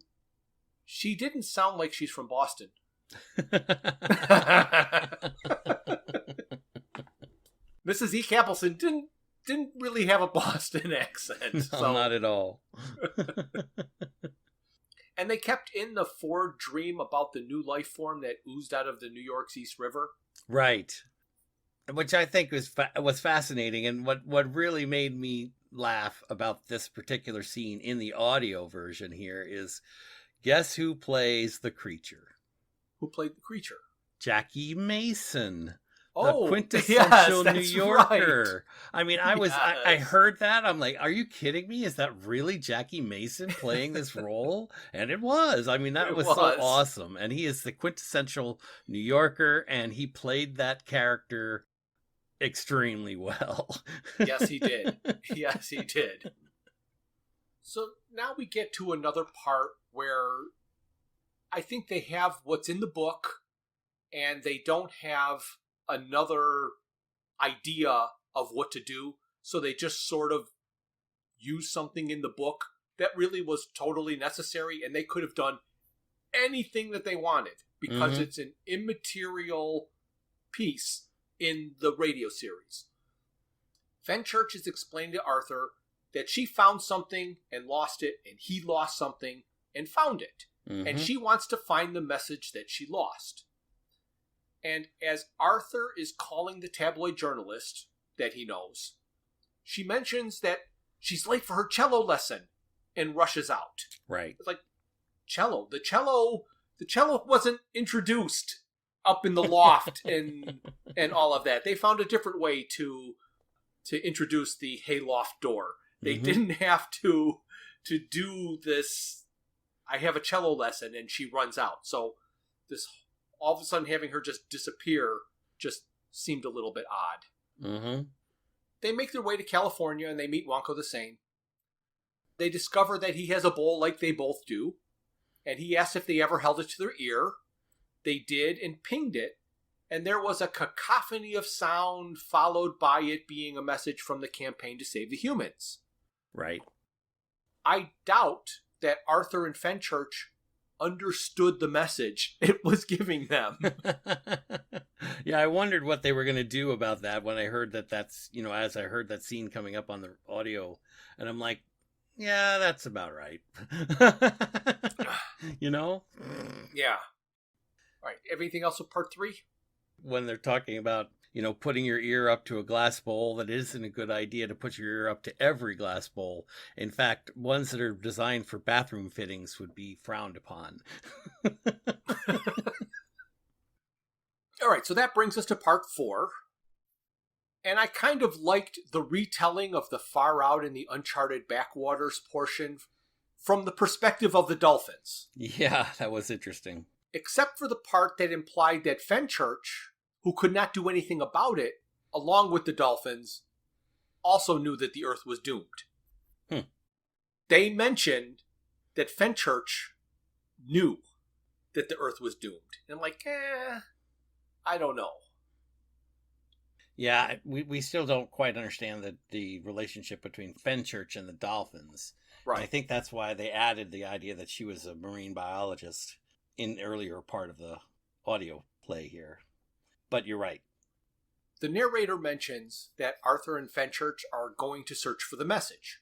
Speaker 2: She didn't sound like she's from Boston. Mrs. E. Capelson didn't really have a Boston accent.
Speaker 4: No,
Speaker 2: so.
Speaker 4: not at all.
Speaker 2: And they kept in the Ford dream about the new life form that oozed out of the New York's East River.
Speaker 4: Right. Which I think was fascinating. And what really made me laugh about this particular scene in the audio version here is, guess who plays the creature?
Speaker 2: Who played the creature?
Speaker 4: Jackie Mason.
Speaker 2: Oh,
Speaker 4: the quintessential
Speaker 2: yes,
Speaker 4: New Yorker.
Speaker 2: right.
Speaker 4: I mean, I heard that. I'm like, are you kidding me? Is that really Jackie Mason playing this role? And it was. I mean, that was so awesome. And he is the quintessential New Yorker, and he played that character extremely well.
Speaker 2: Yes, he did. Yes, he did. So now we get to another part where I think they have what's in the book, and they don't have another idea of what to do, so they just sort of use something in the book that really was totally necessary, and they could have done anything that they wanted because it's an immaterial piece in the radio series. Fenchurch is explaining to Arthur that she found something and lost it, and he lost something and found it, and she wants to find the message that she lost. And as Arthur is calling the tabloid journalist that he knows, she mentions that she's late for her cello lesson and rushes out.
Speaker 4: Right.
Speaker 2: It's like, cello? The cello wasn't introduced up in the loft and all of that. They found a different way to introduce the hayloft door. They didn't have to do this, I have a cello lesson, and she runs out. So this all of a sudden having her just disappear just seemed a little bit odd. They make their way to California and they meet Wonko the Sane. They discover that he has a bowl like they both do, and he asks if they ever held it to their ear. They did and pinged it, and there was a cacophony of sound followed by it being a message from the campaign to save the humans.
Speaker 4: Right.
Speaker 2: I doubt that Arthur and Fenchurch understood the message it was giving them.
Speaker 4: Yeah, I wondered what they were going to do about that when I heard that's, as I heard that scene coming up on the audio, and I'm like, yeah, that's about right.
Speaker 2: Yeah. All right. Everything else with part 3?
Speaker 4: When they're talking about, putting your ear up to a glass bowl, that isn't a good idea to put your ear up to every glass bowl. In fact, ones that are designed for bathroom fittings would be frowned upon.
Speaker 2: All right, so that brings us to part 4. And I kind of liked the retelling of the far out in the uncharted backwaters portion from the perspective of the dolphins.
Speaker 4: Yeah, that was interesting.
Speaker 2: Except for the part that implied that Fenchurch, who could not do anything about it, along with the dolphins, also knew that the Earth was doomed. They mentioned that Fenchurch knew that the Earth was doomed. And I'm like, I don't know.
Speaker 4: Yeah, we still don't quite understand the relationship between Fenchurch and the dolphins.
Speaker 2: Right.
Speaker 4: And I think that's why they added the idea that she was a marine biologist in the earlier part of the audio play here. But you're right.
Speaker 2: The narrator mentions that Arthur and Fenchurch are going to search for the message.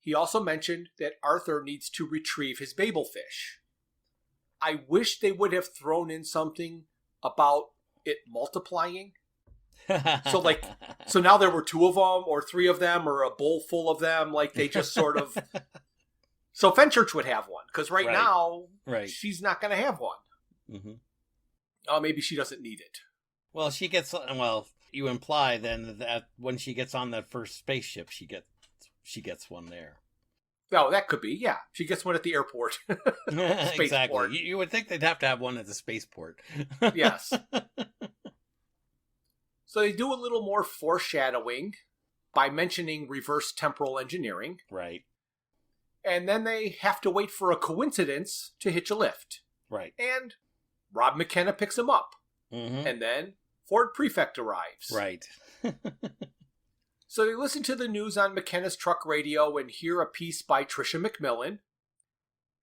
Speaker 2: He also mentioned that Arthur needs to retrieve his Babel fish. I wish they would have thrown in something about it multiplying. So now there were 2 of them or 3 of them or a bowl full of them. Like they just sort of... So Fenchurch would have one because right now she's not going to have one. Oh, maybe she doesn't need it.
Speaker 4: Well, you imply then that when she gets on that first spaceship, she gets one there.
Speaker 2: Oh, that could be. Yeah, she gets one at the airport.
Speaker 4: Exactly. You would think they'd have to have one at the spaceport.
Speaker 2: Yes. So they do a little more foreshadowing by mentioning reverse temporal engineering.
Speaker 4: Right.
Speaker 2: And then they have to wait for a coincidence to hitch a lift.
Speaker 4: Right.
Speaker 2: And Rob McKenna picks him up.
Speaker 4: Mm-hmm.
Speaker 2: And then Ford Prefect arrives.
Speaker 4: Right.
Speaker 2: So they listen to the news on McKenna's truck radio and hear a piece by Tricia McMillan.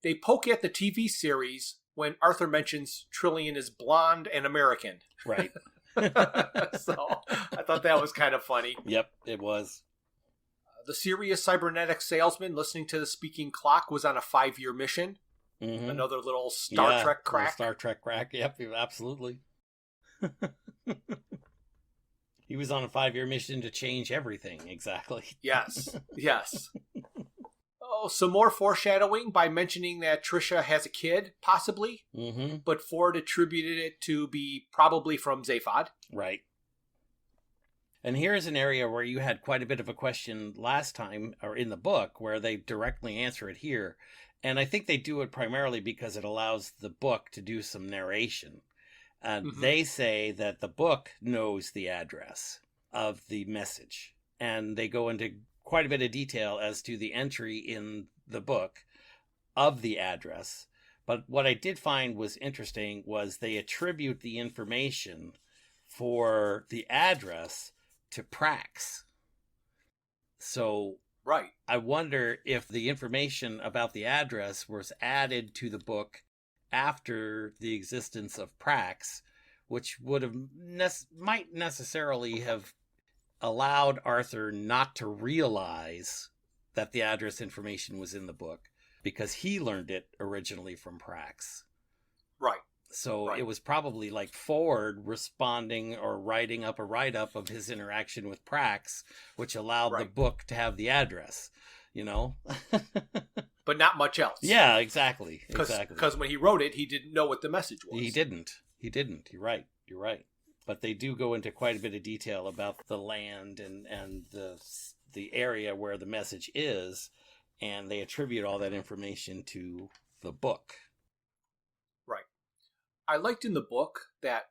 Speaker 2: They poke at the TV series when Arthur mentions Trillian is blonde and American.
Speaker 4: Right.
Speaker 2: So I thought that was kind of funny.
Speaker 4: Yep, it was.
Speaker 2: The serious cybernetic salesman listening to the speaking clock was on a 5-year mission.
Speaker 4: Mm-hmm.
Speaker 2: Another little Star Trek crack.
Speaker 4: Star Trek crack. Yep, absolutely. He was on a 5-year mission to change everything. Exactly.
Speaker 2: Yes. Yes. Oh, some more foreshadowing by mentioning that Tricia has a kid, possibly.
Speaker 4: Mm-hmm.
Speaker 2: But Ford attributed it to be probably from Zaphod.
Speaker 4: Right. And here's an area where you had quite a bit of a question last time, or in the book, where they directly answer it here. And I think they do it primarily because it allows the book to do some narration. And they say that the book knows the address of the message. And they go into quite a bit of detail as to the entry in the book of the address. But what I did find was interesting was they attribute the information for the address to Prax. So
Speaker 2: right.
Speaker 4: I wonder if the information about the address was added to the book after the existence of Prax, which would have might necessarily have allowed Arthur not to realize that the address information was in the book because he learned it originally from Prax.
Speaker 2: Right.
Speaker 4: So It was probably like Ford responding or writing up a write-up of his interaction with Prax, which allowed the book to have the address, you know?
Speaker 2: But not much else.
Speaker 4: Yeah, exactly.
Speaker 2: Because when he wrote it, he didn't know what the message was.
Speaker 4: He didn't. You're right. But they do go into quite a bit of detail about the land and the area where the message is, and they attribute all that information to the book.
Speaker 2: Right. I liked in the book that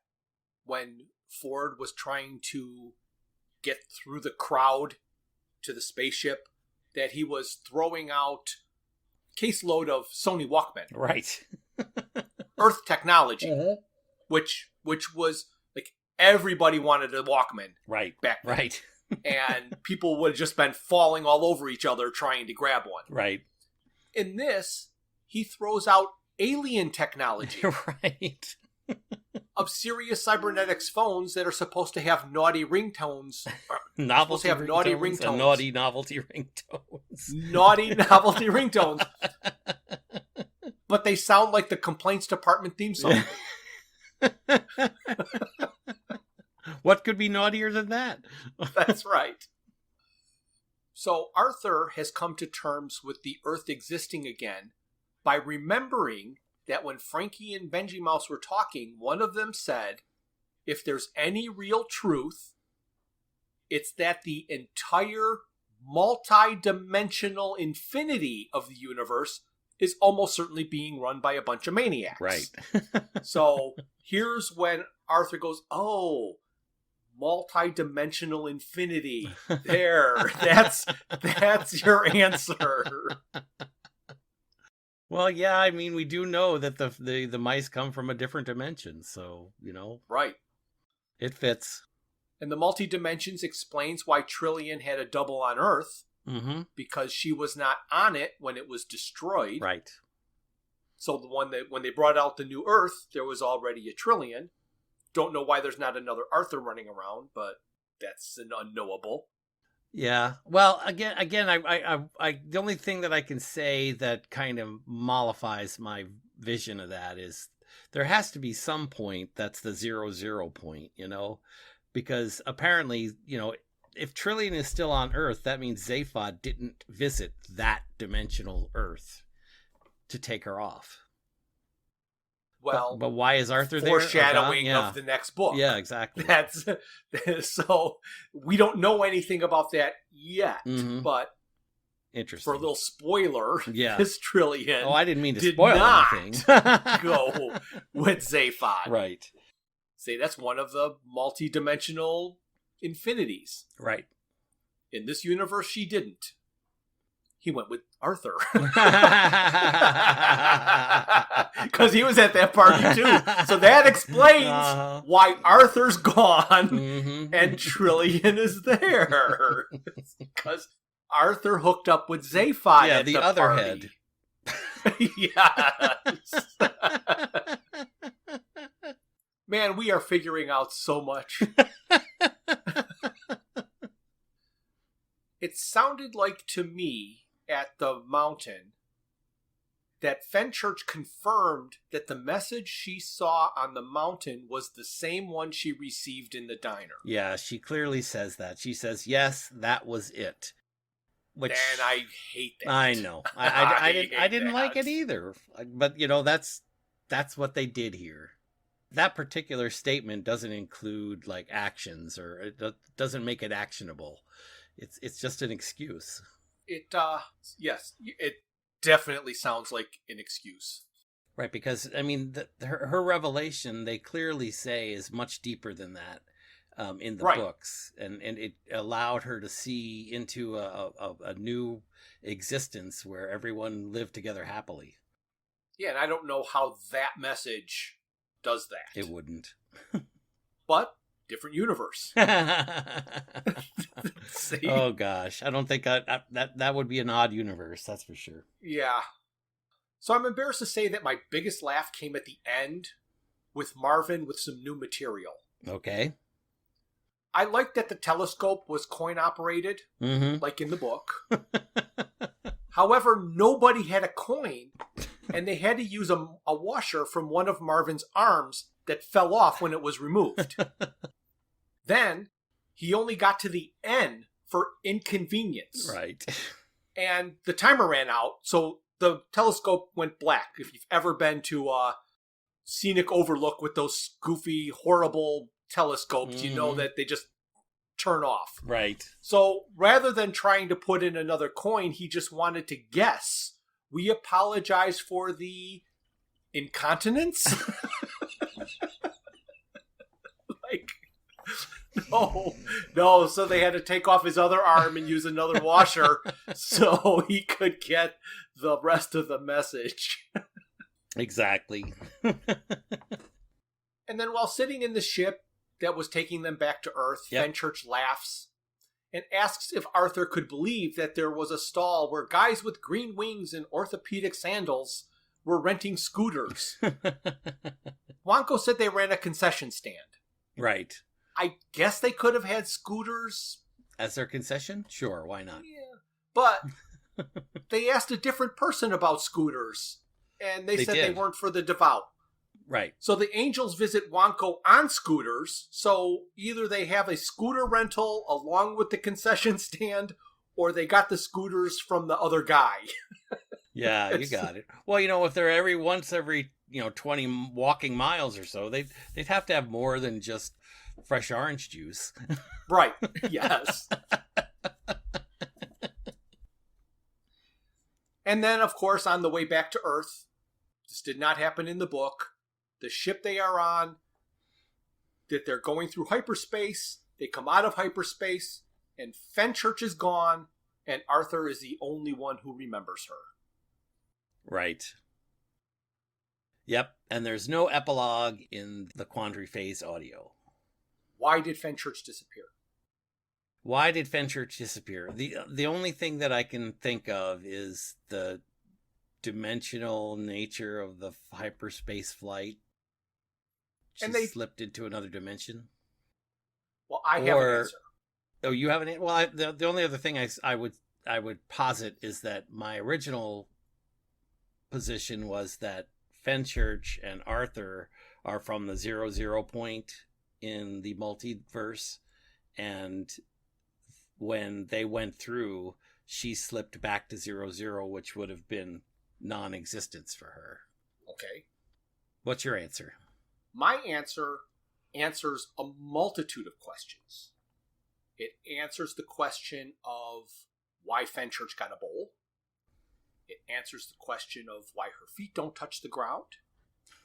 Speaker 2: when Ford was trying to get through the crowd to the spaceship, that he was throwing out caseload of Sony Walkman.
Speaker 4: Right.
Speaker 2: Earth technology. Which was like everybody wanted a Walkman.
Speaker 4: Right.
Speaker 2: Back then.
Speaker 4: Right.
Speaker 2: And people would have just been falling all over each other trying to grab one.
Speaker 4: Right.
Speaker 2: In this, he throws out alien technology.
Speaker 4: Right.
Speaker 2: Of serious cybernetics phones that are supposed to have naughty ringtones.
Speaker 4: Novelty
Speaker 2: have naughty ringtones.
Speaker 4: And naughty novelty ringtones.
Speaker 2: Naughty novelty ringtones. But they sound like the complaints department theme song.
Speaker 4: What could be naughtier than that?
Speaker 2: That's right. So Arthur has come to terms with the Earth existing again by remembering that when Frankie and Benji Mouse were talking, one of them said, if there's any real truth, it's that the entire multi-dimensional infinity of the universe is almost certainly being run by a bunch of maniacs.
Speaker 4: Right.
Speaker 2: So here's when Arthur goes, oh, multi-dimensional infinity. There, that's your answer.
Speaker 4: Well, yeah, I mean, we do know that the mice come from a different dimension, so, you know.
Speaker 2: Right.
Speaker 4: It fits.
Speaker 2: And the multi-dimensions explains why Trillian had a double on Earth, because she was not on it when it was destroyed.
Speaker 4: Right.
Speaker 2: So the one that when they brought out the new Earth, there was already a Trillian. Don't know why there's not another Arthur running around, but that's an unknowable.
Speaker 4: Yeah. Well, again, I the only thing that I can say that kind of mollifies my vision of that is there has to be some point that's the 0 point, you know, because apparently, you know, if Trillian is still on Earth, that means Zaphod didn't visit that dimensional Earth to take her off.
Speaker 2: Well,
Speaker 4: but why is Arthur there?
Speaker 2: foreshadowing of the next book.
Speaker 4: Yeah, exactly.
Speaker 2: That's so we don't know anything about that yet, but
Speaker 4: interesting.
Speaker 2: for a little spoiler, this trillion.
Speaker 4: Oh, I didn't mean to
Speaker 2: did
Speaker 4: spoil
Speaker 2: not
Speaker 4: anything.
Speaker 2: go with Zaphod.
Speaker 4: Right.
Speaker 2: Say that's one of the multi-dimensional infinities.
Speaker 4: Right.
Speaker 2: In this universe, she didn't. He went with Arthur. Because he was at that party too. So that explains why Arthur's gone and Trillian is there. Because Arthur hooked up with Zaphod at the other
Speaker 4: party.
Speaker 2: Head. Yes. Man, we are figuring out so much. It sounded like to me at the mountain that Fenchurch confirmed that the message she saw on the mountain was the same one she received in the diner.
Speaker 4: Yeah, she clearly says that. She says, yes, that was it. Which,
Speaker 2: and I hate that.
Speaker 4: I know. I didn't like it either. But, that's what they did here. That particular statement doesn't include, like, actions, or it doesn't make it actionable. It's just an excuse.
Speaker 2: Yes, it definitely sounds like an excuse.
Speaker 4: Right, because, I mean, her revelation, they clearly say, is much deeper than that in the books. And it allowed her to see into a new existence where everyone lived together happily.
Speaker 2: Yeah, and I don't know how that message does that.
Speaker 4: It wouldn't.
Speaker 2: But different universe.
Speaker 4: Oh gosh, I don't think that would be an odd universe, that's for sure.
Speaker 2: Yeah. So I'm embarrassed to say that my biggest laugh came at the end with Marvin with some new material.
Speaker 4: Okay.
Speaker 2: I liked that the telescope was coin operated, like in the book. However, nobody had a coin, and they had to use a washer from one of Marvin's arms that fell off when it was removed. Then he only got to the N for inconvenience.
Speaker 4: Right.
Speaker 2: And the timer ran out, so the telescope went black. If you've ever been to a scenic overlook with those goofy, horrible telescopes, you know that they just turn off.
Speaker 4: Right.
Speaker 2: So rather than trying to put in another coin, he just wanted to guess. We apologize for the incontinence. No, so they had to take off his other arm and use another washer so he could get the rest of the message.
Speaker 4: Exactly.
Speaker 2: And then while sitting in the ship that was taking them back to Earth, Fenchurch laughs and asks if Arthur could believe that there was a stall where guys with green wings and orthopedic sandals were renting scooters. Wonko said they ran a concession stand.
Speaker 4: Right.
Speaker 2: I guess they could have had scooters.
Speaker 4: As their concession? Sure, why not?
Speaker 2: Yeah. But they asked a different person about scooters. And they said they weren't for the devout.
Speaker 4: Right.
Speaker 2: So the angels visit Wonko on scooters. So either they have a scooter rental along with the concession stand, or they got the scooters from the other guy.
Speaker 4: Yeah, you got it. Well, if they're every 20 walking miles or so, they'd have to have more than just fresh orange juice.
Speaker 2: Right. Yes. And then, of course, on the way back to Earth, this did not happen in the book. The ship they are on, that they're going through hyperspace, they come out of hyperspace, and Fenchurch is gone, and Arthur is the only one who remembers her.
Speaker 4: Right. Yep, and there's no epilogue in the Quandary Phase audio.
Speaker 2: Why did Fenchurch disappear?
Speaker 4: Why did Fenchurch disappear? The only thing that I can think of is the dimensional nature of the hyperspace flight. She slipped into another dimension.
Speaker 2: Well, I have an answer.
Speaker 4: Oh, you have an answer? Well, the only other thing I would posit is that my original position was that Fenchurch and Arthur are from the 00 point in the multiverse, and when they went through, she slipped back to 00, which would have been non-existence for her.
Speaker 2: Okay.
Speaker 4: What's your answer?
Speaker 2: My answer answers a multitude of questions. It answers the question of why Fenchurch got a bowl. It answers the question of why her feet don't touch the ground.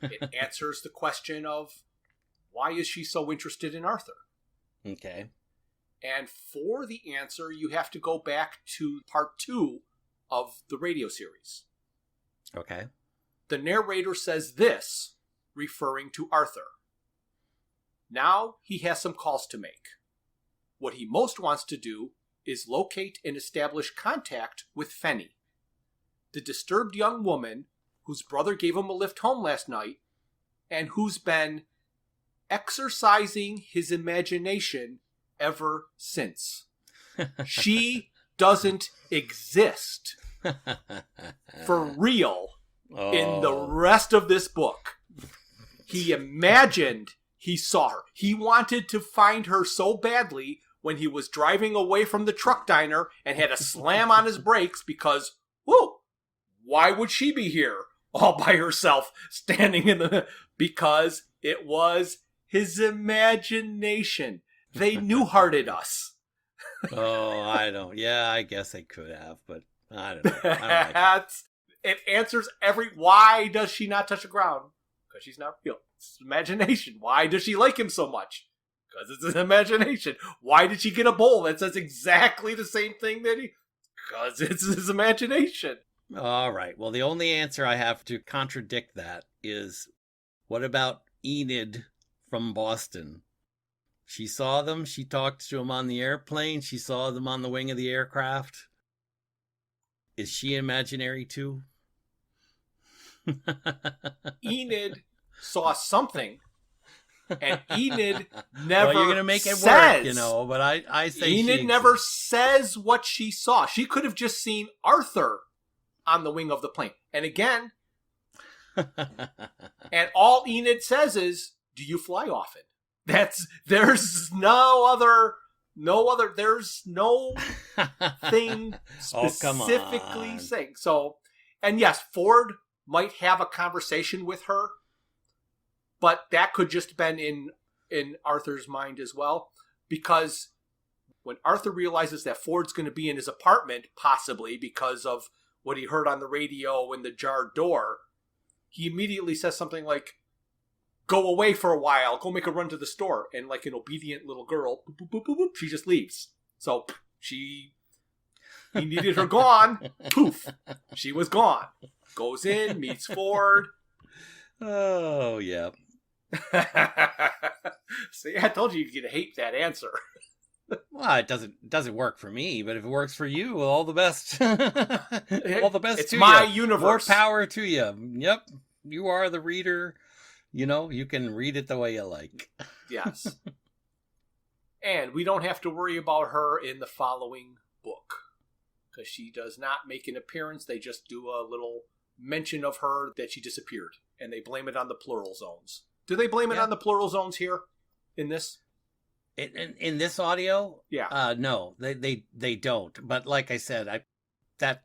Speaker 2: It answers the question of why is she so interested in Arthur?
Speaker 4: Okay.
Speaker 2: And for the answer, you have to go back to part 2 of the radio series.
Speaker 4: Okay.
Speaker 2: The narrator says this, referring to Arthur. Now he has some calls to make. What he most wants to do is locate and establish contact with Fenny, the disturbed young woman whose brother gave him a lift home last night and who's been exercising his imagination ever since. She doesn't exist for real in the rest of this book. He imagined he saw her. He wanted to find her so badly when he was driving away from the truck diner and had to slam on his brakes because, whoa, why would she be here all by herself standing in the... Because it was his imagination. They new-hearted us.
Speaker 4: Oh, I don't. Yeah, I guess I could have, but I don't know. I don't like
Speaker 2: it answers every... Why does she not touch the ground? Because she's not real. It's imagination. Why does she like him so much? Because it's his imagination. Why did she get a bowl that says exactly the same thing that he... Because it's his imagination.
Speaker 4: All right. Well, the only answer I have to contradict that is, what about Enid from Boston? She saw them. She talked to them on the airplane. She saw them on the wing of the aircraft. Is she imaginary too?
Speaker 2: Enid saw something, and Enid never
Speaker 4: Well, you're going to make it
Speaker 2: says,
Speaker 4: work, you know, but I say
Speaker 2: Enid
Speaker 4: she
Speaker 2: never
Speaker 4: exists.
Speaker 2: says what she saw. She could have just seen Arthur on the wing of the plane. And again, and all Enid says is, do you fly often? There's there's no thing specifically saying. So, and yes, Ford might have a conversation with her, but that could just have been in Arthur's mind as well, because when Arthur realizes that Ford's going to be in his apartment, possibly because of what he heard on the radio in the jarred door, he immediately says something like, go away for a while, go make a run to the store. And like an obedient little girl, boop, boop, boop, boop, boop, she just leaves. So he needed her gone. Poof, she was gone. Goes in, meets Ford.
Speaker 4: Oh, yeah.
Speaker 2: See, I told you you're going to hate that answer.
Speaker 4: Well, it doesn't work for me, but if it works for you, well, all the best. All the best
Speaker 2: it's
Speaker 4: to
Speaker 2: my
Speaker 4: you.
Speaker 2: universe.
Speaker 4: More power to you. Yep. You are the reader. You know, you can read it the way you like.
Speaker 2: Yes. And we don't have to worry about her in the following book, because she does not make an appearance. They just do a little mention of her that she disappeared, and they blame it on the plural zones. Do they blame it on the plural zones here in this?
Speaker 4: In this audio?
Speaker 2: Yeah.
Speaker 4: No, they don't. But like I said, that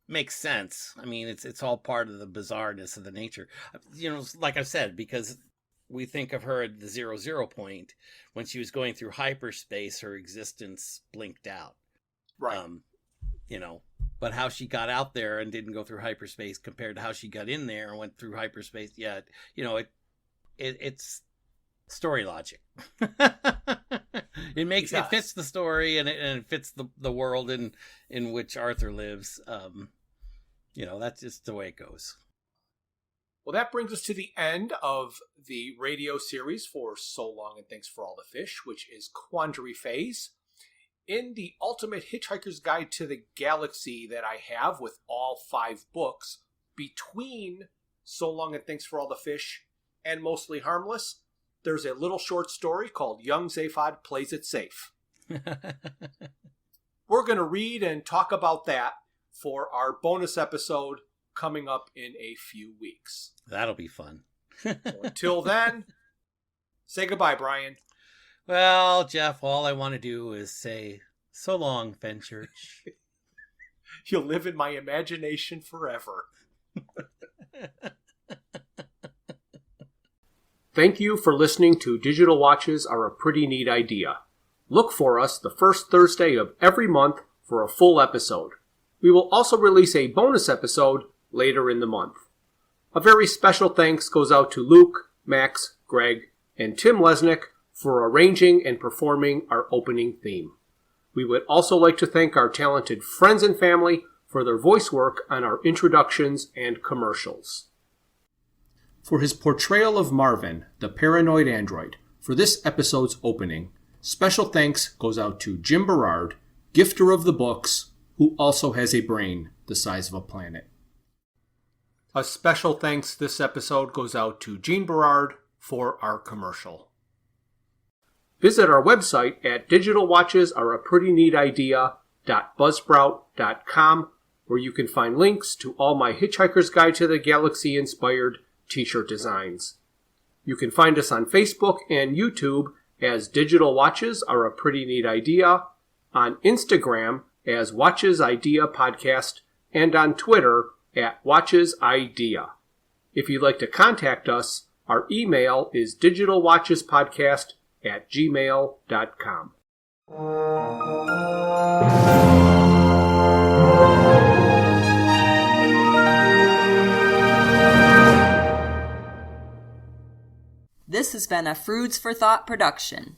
Speaker 4: makes sense. I mean, it's all part of the bizarreness of the nature. You know, like I said, because we think of her at the 00 point, when she was going through hyperspace, her existence blinked out.
Speaker 2: Right.
Speaker 4: You know, but how she got out there and didn't go through hyperspace compared to how she got in there and went through hyperspace, yeah, you know, it's story logic. It fits the story, and it fits the world in which Arthur lives. You know, that's just the way it goes.
Speaker 2: Well, that brings us to the end of the radio series for So Long and Thanks for All the Fish, which is Quandary Phase. In the Ultimate Hitchhiker's Guide to the Galaxy that I have with all 5 books, between So Long and Thanks for All the Fish and Mostly Harmless, there's a little short story called Young Zaphod Plays It Safe. We're going to read and talk about that for our bonus episode coming up in a few weeks.
Speaker 4: That'll be fun.
Speaker 2: So until then, say goodbye, Bryan.
Speaker 4: Well, Jeff, all I want to do is say, so long, Fenchurch.
Speaker 2: You'll live in my imagination forever. Thank you for listening to Digital Watches Are a Pretty Neat Idea. Look for us the first Thursday of every month for a full episode. We will also release a bonus episode later in the month. A very special thanks goes out to Luke, Max, Greg, and Tim Lesnick for arranging and performing our opening theme. We would also like to thank our talented friends and family for their voice work on our introductions and commercials. For his portrayal of Marvin, the paranoid android, for this episode's opening, special thanks goes out to Jim Berard, gifter of the books, who also has a brain the size of a planet. A special thanks this episode goes out to Gene Berard for our commercial. Visit our website at digitalwatchesareapretyneatidea.buzzsprout.com, where you can find links to all my Hitchhiker's Guide to the Galaxy inspired t-shirt designs. You can find us on Facebook and YouTube as Digital Watches Are a Pretty Neat Idea, on Instagram as Watches Idea Podcast, and on Twitter at Watches Idea. If you'd like to contact us, our email is digitalwatchespodcast@gmail.com.
Speaker 5: This has been a Froods for Thought production.